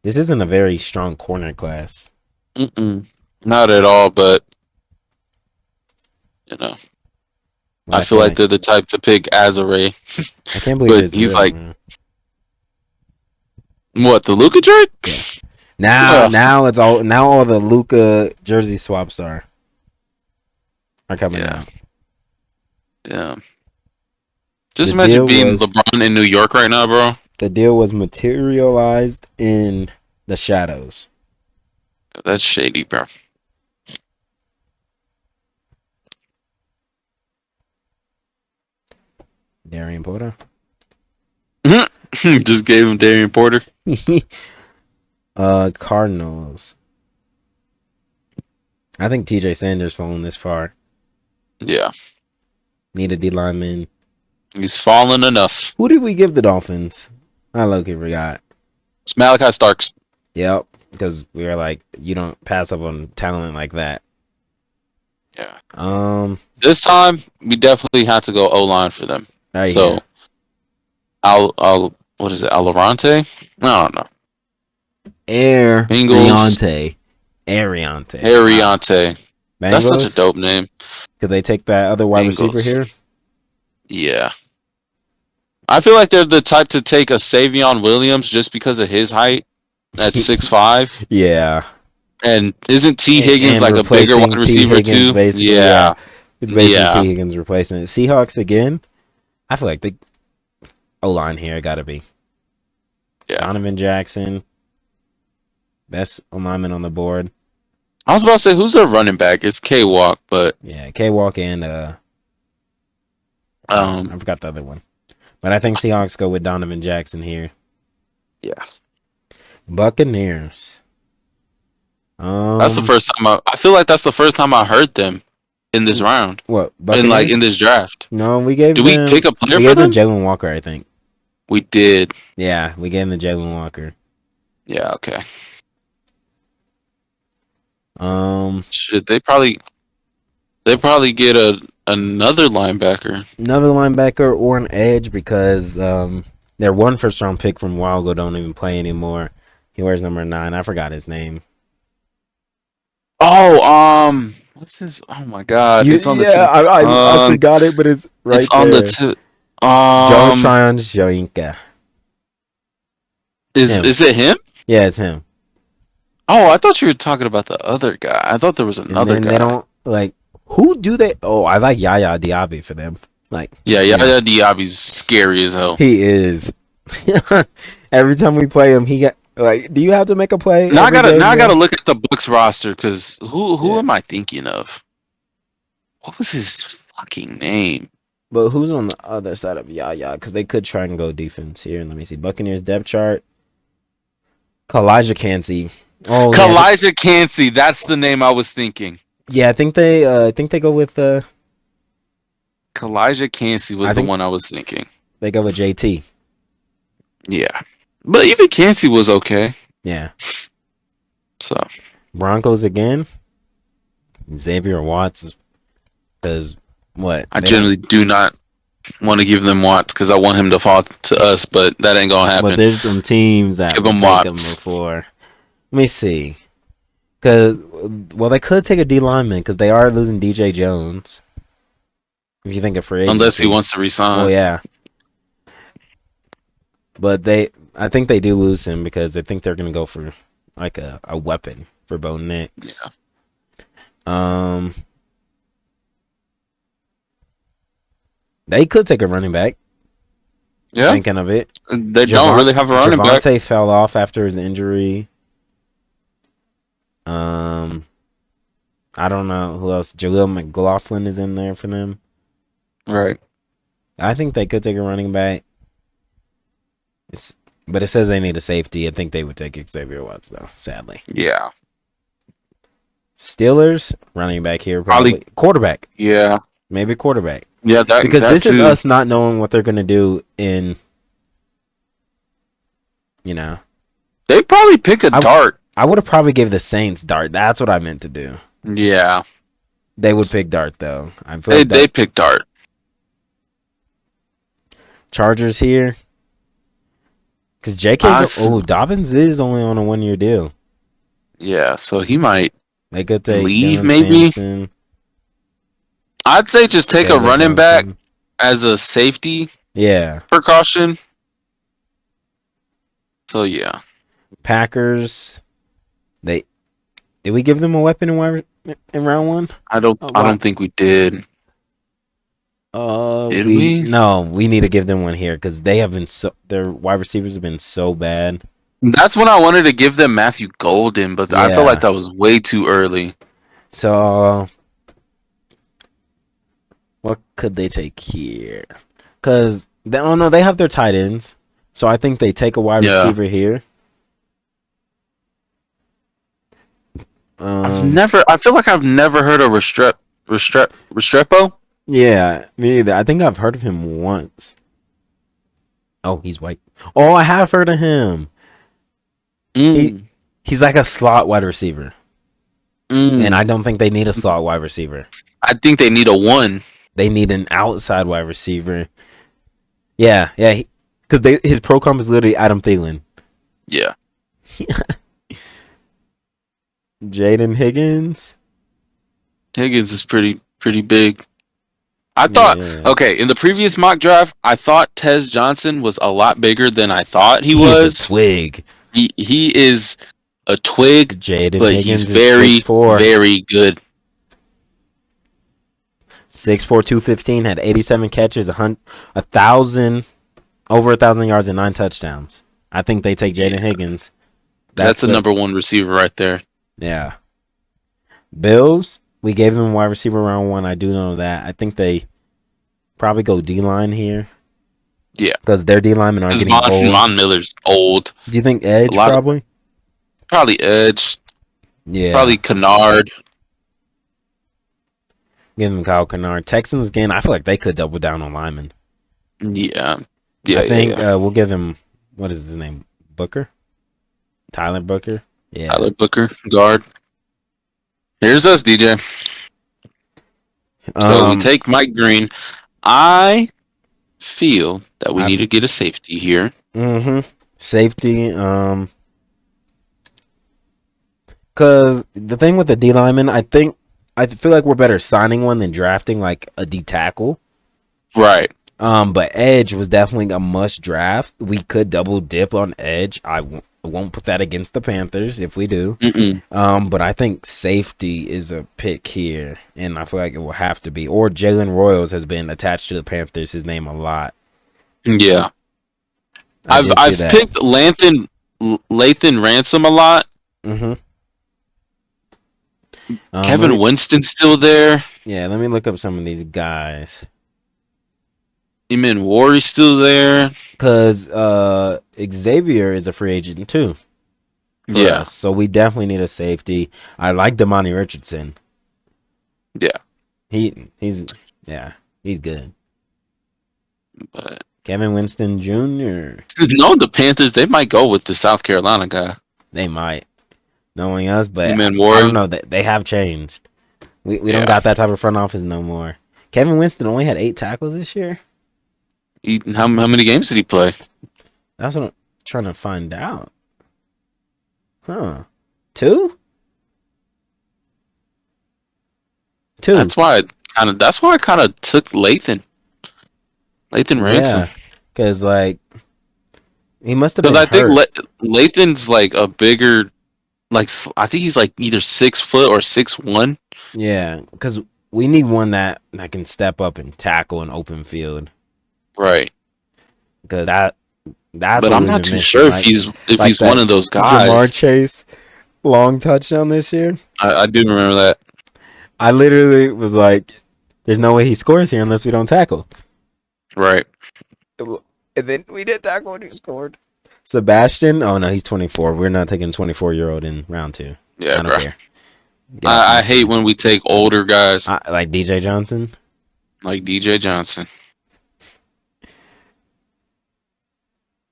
S1: This isn't a very strong corner class.
S3: Not at all, but I feel like they're the type to pick Azare.
S1: I can't believe
S3: but he's real, like, man. What, the Luka trade?
S1: Yeah. Now all the Luka jersey swaps are coming out.
S3: Yeah. Just imagine being LeBron in New York right now, bro.
S1: The deal was materialized in the shadows.
S3: That's shady, bro.
S1: Darian Porter.
S3: Just gave him Darian Porter.
S1: Cardinals. I think TJ Sanders falling this far.
S3: Yeah.
S1: Need a D lineman.
S3: He's fallen enough.
S1: Who did we give the Dolphins? I low-key forgot.
S3: It's Malachi Starks.
S1: Yep, because we were like, you don't pass up on talent like that.
S3: Yeah. This time we definitely have to go O-line for them.
S1: Right
S3: So
S1: here.
S3: I'll what is it? Alorante? I don't know.
S1: Ariante.
S3: Ariante.
S1: Wow.
S3: That's such a dope name.
S1: Could they take that other wide receiver here?
S3: Yeah. I feel like they're the type to take a Savion Williams just because of his height at 6'5".
S1: Yeah.
S3: And isn't T. Higgins like a bigger wide receiver too?
S1: Yeah. It's basically T. Higgins' replacement. Seahawks again. I feel like the O-line here got to be.
S3: Yeah.
S1: Donovan Jackson. Best lineman on the board.
S3: I was about to say, who's their running back? It's K-Walk, but...
S1: Yeah, K-Walk and... I forgot the other one. But I think Seahawks go with Donovan Jackson here.
S3: Yeah.
S1: Buccaneers.
S3: That's the first time I feel like that's the first time I heard them in this round.
S1: What? Buccaneers?
S3: In this draft.
S1: No, we gave
S3: Did
S1: them...
S3: we pick a player
S1: we
S3: for
S1: gave them
S3: them?
S1: Jalen Walker, I think.
S3: We did.
S1: Yeah, we gave them Jalen Walker.
S3: Yeah, okay.
S1: Should
S3: they probably get another linebacker.
S1: Another linebacker or an edge because their one first round pick from a while ago don't even play anymore. He wears number 9. I forgot his name.
S3: Oh, what's his? Oh my God! It's on the tip.
S1: I forgot it, but it's right
S3: it's
S1: there.
S3: on the tip.
S1: Joe Tryon Joinka.
S3: Is it him?
S1: Yeah, it's him.
S3: Oh, I thought you were talking about the other guy. I thought there was another guy.
S1: They don't like. Who do they? Oh, I like Yaya Diaby for them. Like,
S3: Yaya Diaby's scary as hell.
S1: He is. Every time we play him, he got like. Do you have to make a play?
S3: Now I gotta look at the Bucs roster because who am I thinking of? What was his fucking name?
S1: But who's on the other side of Yaya? Because they could try and go defense here. Let me see. Buccaneers depth chart. Kalijah Cansey. Oh,
S3: Kalijah Cansey. That's the name I was thinking.
S1: Yeah, I think they go with
S3: Kalijah Cansey was the one I was thinking.
S1: They go with JT.
S3: Yeah, but even Cansey was okay.
S1: Yeah.
S3: So
S1: Broncos again. Xavier Watts, because what?
S3: I generally do not want to give them Watts because I want him to fall to us, but that ain't gonna happen.
S1: But there's some teams that
S3: give him
S1: Watts before. Let me see. Because, well, they could take a D lineman because they are losing DJ Jones. If you think of free agency.
S3: Unless he wants to resign.
S1: Oh, yeah. But I think they do lose him because I think they're going to go for like a weapon for Bo Nix.
S3: Yeah.
S1: They could take a running back.
S3: Yeah.
S1: Thinking of it.
S3: They don't really have a running back.
S1: Javonte fell off after his injury. I don't know who else. Jaleel McLaughlin is in there for them.
S3: Right.
S1: I think they could take a running back. But it says they need a safety. I think they would take Xavier Watts, though, sadly.
S3: Yeah.
S1: Steelers, running back here. Probably. Quarterback.
S3: Yeah.
S1: Maybe quarterback.
S3: Yeah,
S1: because this is us not knowing what they're going to do in,
S3: They probably pick a dart.
S1: I would have probably gave the Saints dart. That's what I meant to do.
S3: Yeah.
S1: They would pick dart, though. I feel
S3: they pick dart.
S1: Chargers here. Because Dobbins is only on a 1-year deal.
S3: Yeah, so he might
S1: they could take
S3: leave,
S1: Dylan
S3: maybe.
S1: Sampson.
S3: I'd say just take a running back as a safety precaution. So, yeah.
S1: Packers. Did we give them a weapon in round 1?
S3: I don't think we did.
S1: Did we? No, we need to give them one here because they have been their wide receivers have been so bad.
S3: That's when I wanted to give them Matthew Golden, but I felt like that was way too early.
S1: So, what could they take here? Because they have their tight ends, so I think they take a wide receiver here.
S3: I feel like I've never heard of Restrepo.
S1: Yeah, me either. I think I've heard of him once. Oh, he's white. Oh, I have heard of him. He's like a slot wide receiver. And I don't think they need a slot wide receiver.
S3: I think they need a one.
S1: They need an outside wide receiver. Yeah, because his pro comp is literally Adam Thielen.
S3: Yeah.
S1: Jaden Higgins.
S3: Higgins is pretty big. I thought okay, in the previous mock draft, I thought Tez Johnson was a lot bigger than I th'ought he was.
S1: He's a twig.
S3: He is a twig,
S1: Jaden
S3: but
S1: Higgins
S3: he's very, very good.
S1: 6'4", 215, had 87 catches, 1,000 yards and 9 touchdowns. I think they take Jaden Higgins.
S3: That's a number one receiver right there.
S1: Yeah. Bills, we gave them wide receiver round 1. I do know that. I think they probably go D-line here.
S3: Yeah.
S1: Because their D-linemen are getting old.
S3: Von Miller's old.
S1: Do you think edge probably?
S3: Probably edge.
S1: Yeah.
S3: Probably Kennard.
S1: Give them Kyle Kennard. Texans, again, I feel like they could double down on linemen.
S3: Yeah.
S1: I think we'll give him, what is his name? Booker? Tyler Booker? Yeah.
S3: Tyler Booker, guard. Here's us, DJ. So we take Mike Green. I feel that we need to get a safety here.
S1: Safety. Because the thing with the D lineman, I feel like we're better signing one than drafting like a D tackle.
S3: Right.
S1: But edge was definitely a must draft. We could double dip on edge. I won't put that against the Panthers if we do. But I think safety is a pick here, and I feel like it will have to be. Or Jalen Royals has been attached to the Panthers. His name a lot.
S3: Yeah. I've picked Lathan Ransom a lot. Kevin Winston's still there.
S1: Yeah, let me look up some of these guys.
S3: Eamon Warry's still there.
S1: Because Xavier is a free agent too.
S3: Yeah.
S1: So we definitely need a safety. I like Damani Richardson.
S3: Yeah.
S1: He's good.
S3: But
S1: Kevin Winston Jr.
S3: No, the Panthers, they might go with the South Carolina guy.
S1: They might. Knowing us, but I
S3: Eamon Warry.
S1: don't know. They have changed. We don't got that type of front office no more. Kevin Winston only had 8 tackles this year.
S3: How many games did he play?
S1: That's what I'm trying to find out. 2? 2.
S3: That's why I kind of took Lathan Ransom.
S1: Yeah, because like he must have been
S3: hurt.
S1: Because
S3: I think Lathan's like a bigger, like I think he's like either 6 foot or 6'1".
S1: Yeah, because we need one that can step up and tackle an open field.
S3: Right.
S1: Because that's.
S3: But I'm not too sure if he's one of those guys.
S1: Jamar Chase long touchdown this year.
S3: I do remember that.
S1: I literally was like, "There's no way he scores here unless we don't tackle."
S3: Right.
S1: And then we did tackle and he scored. Sebastian, oh no, he's 24. We're not taking a 24-year-old in round 2.
S3: Yeah,
S1: I don't care.
S3: I hate when we take older guys.
S1: Like DJ Johnson.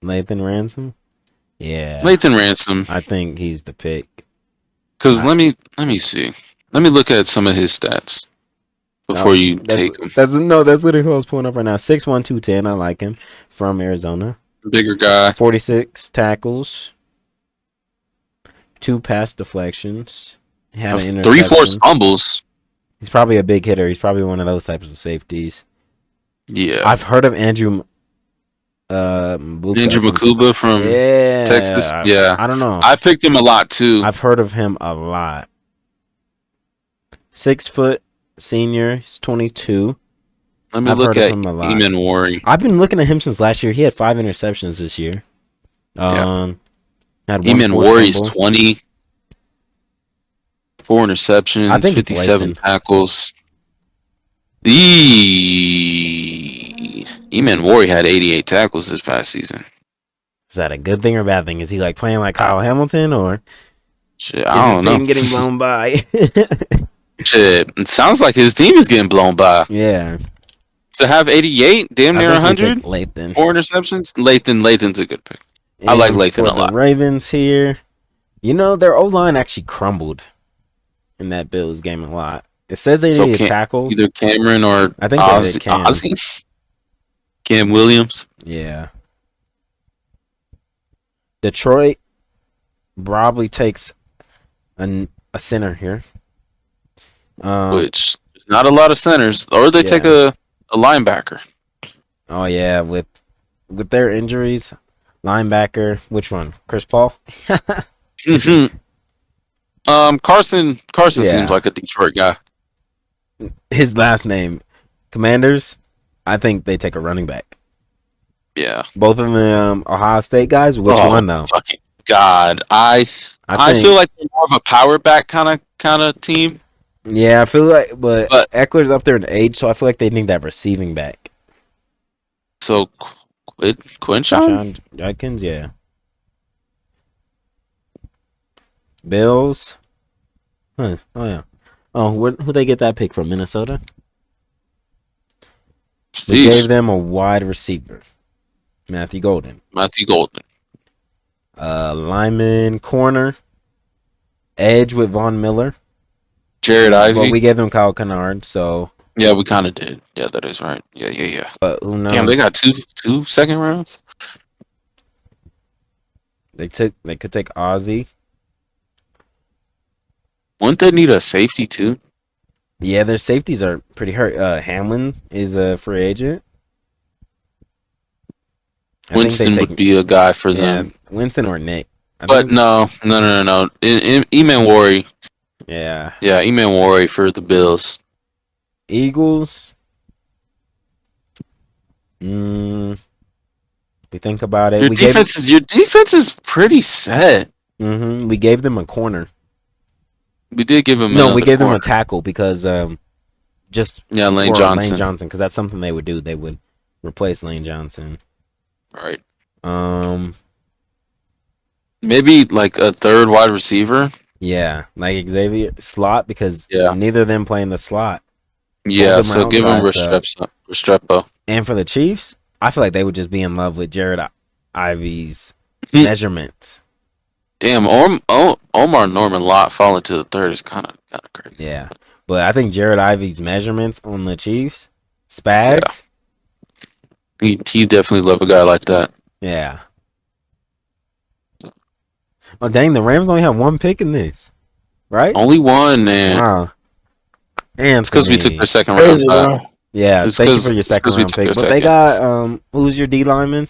S1: Lathan Ransom? Yeah.
S3: Lathan Ransom.
S1: I think he's the pick.
S3: Because let me see. Let me look at some of his stats before you take him.
S1: That's literally who I was pulling up right now. 6'1", 210. I like him. From Arizona.
S3: Bigger guy.
S1: 46 tackles. 2 pass deflections. Had an interception.
S3: 3-4 fumbles.
S1: He's probably a big hitter. He's probably one of those types of safeties.
S3: Yeah.
S1: I've heard of Andrew
S3: Makuba from Texas. Yeah.
S1: I don't know.
S3: I picked him a lot too.
S1: I've heard of him a lot. 6 foot senior. He's 22.
S3: Let me look at Eamon Warry.
S1: I've been looking at him since last year. He had 5 interceptions this year.
S3: Eamon Warry's 20. 4 interceptions. I think 57 tackles. Eamon Warry had 88 tackles this past season.
S1: Is that a good thing or a bad thing? Is he like playing like Kyle Hamilton or?
S3: Shit,
S1: Is
S3: I
S1: his
S3: don't know.
S1: team getting blown by?
S3: Shit, it sounds like his team is getting blown by.
S1: Yeah.
S3: To have 88, damn
S1: I
S3: near
S1: think they
S3: 100,
S1: take Lathan.
S3: 4 interceptions. Lathan's a good pick. I like
S1: And
S3: Lathan
S1: for
S3: a
S1: the
S3: lot.
S1: Ravens here, their O-line actually crumbled in that Bills game a lot. It says they
S3: So
S1: need a tackle.
S3: either Cameron or
S1: I think they did Cam.
S3: Cam Williams.
S1: Yeah. Detroit probably takes a center here.
S3: Which is not a lot of centers. Or they take a linebacker.
S1: Oh, yeah. With their injuries, linebacker, which one? Chris Paul?
S3: Carson seems like a Detroit guy.
S1: His last name, Commanders. I think they take a running back.
S3: Yeah.
S1: Both of them Ohio State guys. Which one though?
S3: Fucking God, I feel like they're more of a power back kind of team.
S1: Yeah, I feel like, but Eckler's up there in age, so I feel like they need that receiving back.
S3: So, Quinshawn
S1: Judkins, yeah. Bills. Huh. Oh yeah. Oh, who they get that pick from? Minnesota. We gave them a wide receiver, Matthew Golden. Lineman, corner, edge with Von Miller.
S3: Jared Ivey.
S1: But we gave them Kyle Kennard, so.
S3: Yeah, we kind of did. Yeah, that is right. Yeah.
S1: But who knows?
S3: Damn, they got two second rounds.
S1: They could take Ozzy.
S3: Wouldn't they need a safety too?
S1: Yeah, their safeties are pretty hurt. Hamlin is a free agent.
S3: Winston would be a guy for them.
S1: Winston or Nick.
S3: No. Eman Worry.
S1: Yeah.
S3: Yeah, Eman Worry for the Bills.
S1: Eagles. We think about it.
S3: Your defense is pretty set.
S1: Mm-hmm. We gave them a corner.
S3: We did give him.
S1: No, we gave them a tackle because
S3: Lane Johnson,
S1: because that's something they would do. They would replace Lane Johnson.
S3: Right.
S1: Maybe
S3: like a third wide receiver.
S1: Yeah, like Xavier slot because neither of them play in the slot.
S3: Yeah, so give him Restrepo.
S1: And for the Chiefs, I feel like they would just be in love with Jared Ivey's measurements.
S3: Damn, Omar Norman Lott falling to the third is kind of crazy.
S1: Yeah, but I think Jared Ivey's measurements on the Chiefs, Spags.
S3: Yeah. He definitely love a guy like that.
S1: Yeah. Oh dang! The Rams only have one pick in this, right?
S3: Only one, man.
S1: Wow. And
S3: it's because we took their second round.
S1: Yeah, thank you for your second round pick. But they got who's your D lineman?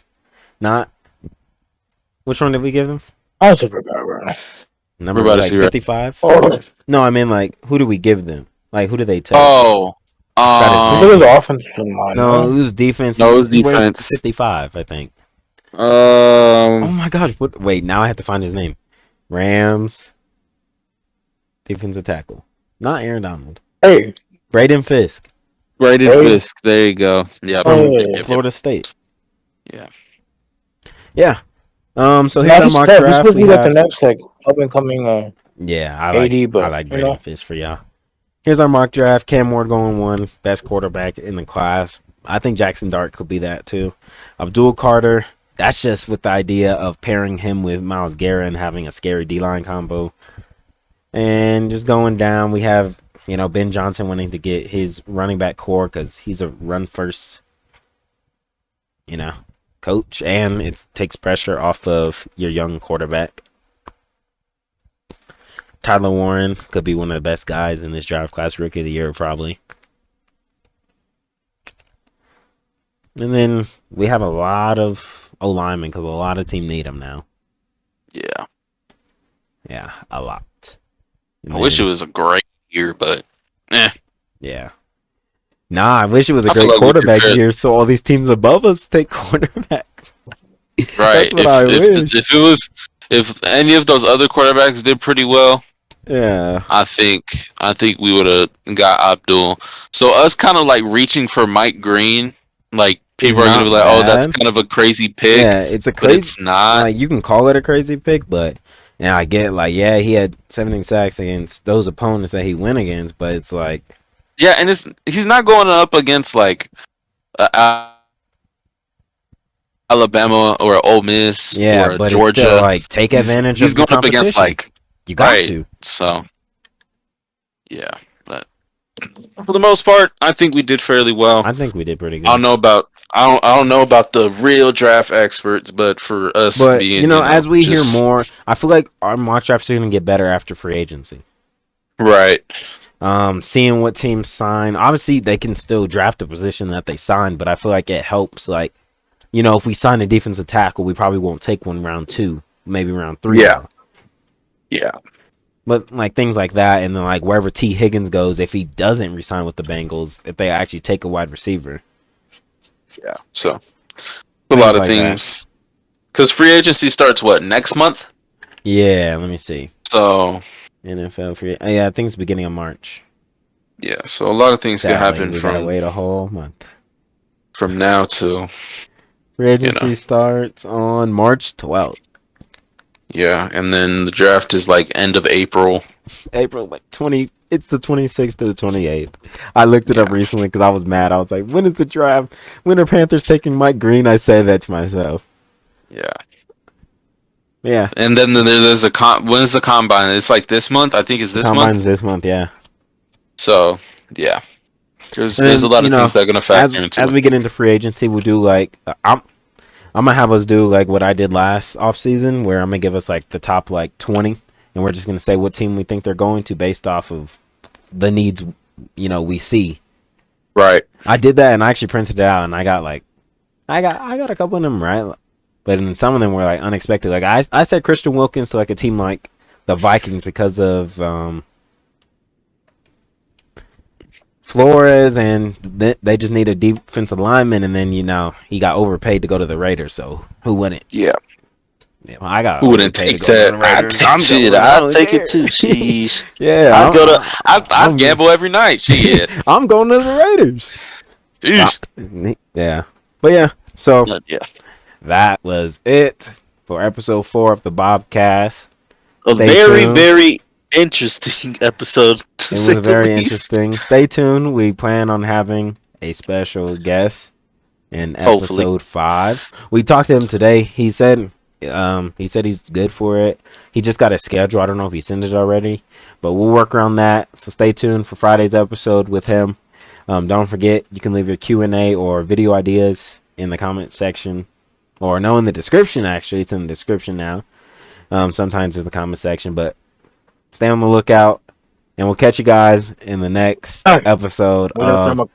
S1: Not. Which one did we give them?
S2: I also forgot, bro.
S1: Number like 55. No, I mean like who do we give them? Like who do they take?
S3: Oh,
S2: it was offensive line.
S1: No, it was defense.
S3: No, it was defense.
S1: 55, I think. Oh my gosh! Wait, now I have to find his name. Rams. Defensive tackle, not Aaron Donald.
S2: Hey,
S1: Braden Fisk.
S3: Fisk. There you go. Yeah,
S1: Florida State.
S3: Yeah.
S1: Yeah. So here's our mock draft.
S2: This would be like the next like up and coming.
S1: I like Braden Fisk for y'all. Here's our mock draft. Cam Ward going 1, best quarterback in the class. I think Jackson Dart could be that too. Abdul Carter. That's just with the idea of pairing him with Myles Garrett and having a scary D-line combo. And just going down, we have, Ben Johnson wanting to get his running back core because he's a run-first, coach. And it takes pressure off of your young quarterback. Tyler Warren could be one of the best guys in this draft class. Rookie of the year, probably. And then we have a lot of O-linemen because a lot of teams need them now.
S3: Yeah.
S1: Yeah, a lot.
S3: I wish it was a great year, but
S1: Yeah. Nah, I wish it was a great quarterback year so all these teams above us take quarterbacks.
S3: Right.
S1: That's what I wish.
S3: If any of those other quarterbacks did pretty well,
S1: yeah,
S3: I think we would have got Abdul. So us kind of like reaching for Mike Green, like people are gonna be like, "Oh, that's kind of a crazy pick."
S1: Yeah, it's a crazy.
S3: But it's not.
S1: Like you can call it a crazy pick, but And I get like, yeah, he had 17 sacks against those opponents that he went against, but it's like,
S3: yeah, and he's not going up against like Alabama or Ole Miss
S1: yeah,
S3: or
S1: but it's still
S3: Georgia.
S1: like take advantage
S3: He's
S1: of the
S3: going up against
S1: competition.
S3: like
S1: You got
S3: right.
S1: to.
S3: So yeah, but for the most part, I think we did fairly well.
S1: I think we did pretty good.
S3: I don't know about the real draft experts, but for us
S1: But
S3: being,
S1: as we hear
S3: just
S1: more, I feel like our mock drafts are gonna get better after free agency.
S3: right.
S1: Seeing what teams sign. Obviously, they can still draft a position that they signed, but I feel like it helps. Like, if we sign a defensive tackle, we probably won't take one round 2, maybe round 3.
S3: Yeah.
S1: Though.
S3: Yeah.
S1: But like things like that, and then like wherever T. Higgins goes, if he doesn't resign with the Bengals, if they actually take a wide receiver.
S3: Yeah. So a lot of
S1: like
S3: things. Because free agency starts what, next month?
S1: Yeah, let me see.
S3: So
S1: NFL free. Yeah, I think it's beginning of March.
S3: Yeah, so a lot of things can happen
S1: we
S3: from
S1: gotta wait a whole month.
S3: From now to
S1: free agency starts on March 12th.
S3: Yeah, and then the draft is like end of April.
S1: April like 20. It's the 26th to the 28th. I looked it up recently because I was mad. I was like, when is the draft? When are Panthers taking Mike Green? I said that to myself.
S3: Yeah.
S1: Yeah.
S3: And then there's when's the combine? It's like this month. I think it's this month.
S1: Combine's this month, yeah.
S3: So yeah, there's a lot of things that are gonna factor into
S1: as we get into free agency. We'll do like I'm gonna have us do like what I did last offseason, where I'm gonna give us like the top like 20, and we're just gonna say what team we think they're going to based off of the needs we see.
S3: Right.
S1: I did that and I actually printed it out, and I got a couple of them right, but then some of them were like unexpected. Like I said Christian Wilkins to like a team like the Vikings because of Flores, and they just need a defensive lineman, and then he got overpaid to go to the Raiders. So who wouldn't?
S3: Yeah.
S1: Yeah, well, I got.
S3: Who wouldn't take that? I'd take it too. Jeez.
S1: Yeah,
S3: I'd gamble every night. Shit.
S1: I'm going to the Raiders.
S3: Jeez.
S1: Yeah, but yeah. So
S3: yeah,
S1: that was it for episode 4 of the Bobcast.
S5: A very, very interesting episode.
S1: It was very interesting. Stay tuned. We plan on having a special guest in episode 5. We talked to him today. He said he's good for it. He just got a schedule. I don't know if he sent it already, but we'll work around that. So stay tuned for Friday's episode with him. Don't forget, you can leave your Q&A or video ideas in the comment section, or no, in the description. Actually, it's in the description now. Sometimes it's the comment section, but stay on the lookout, and we'll catch you guys in the next episode of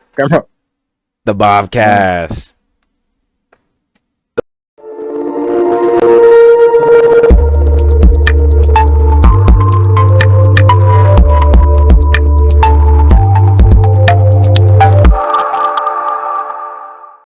S1: the Bobcast.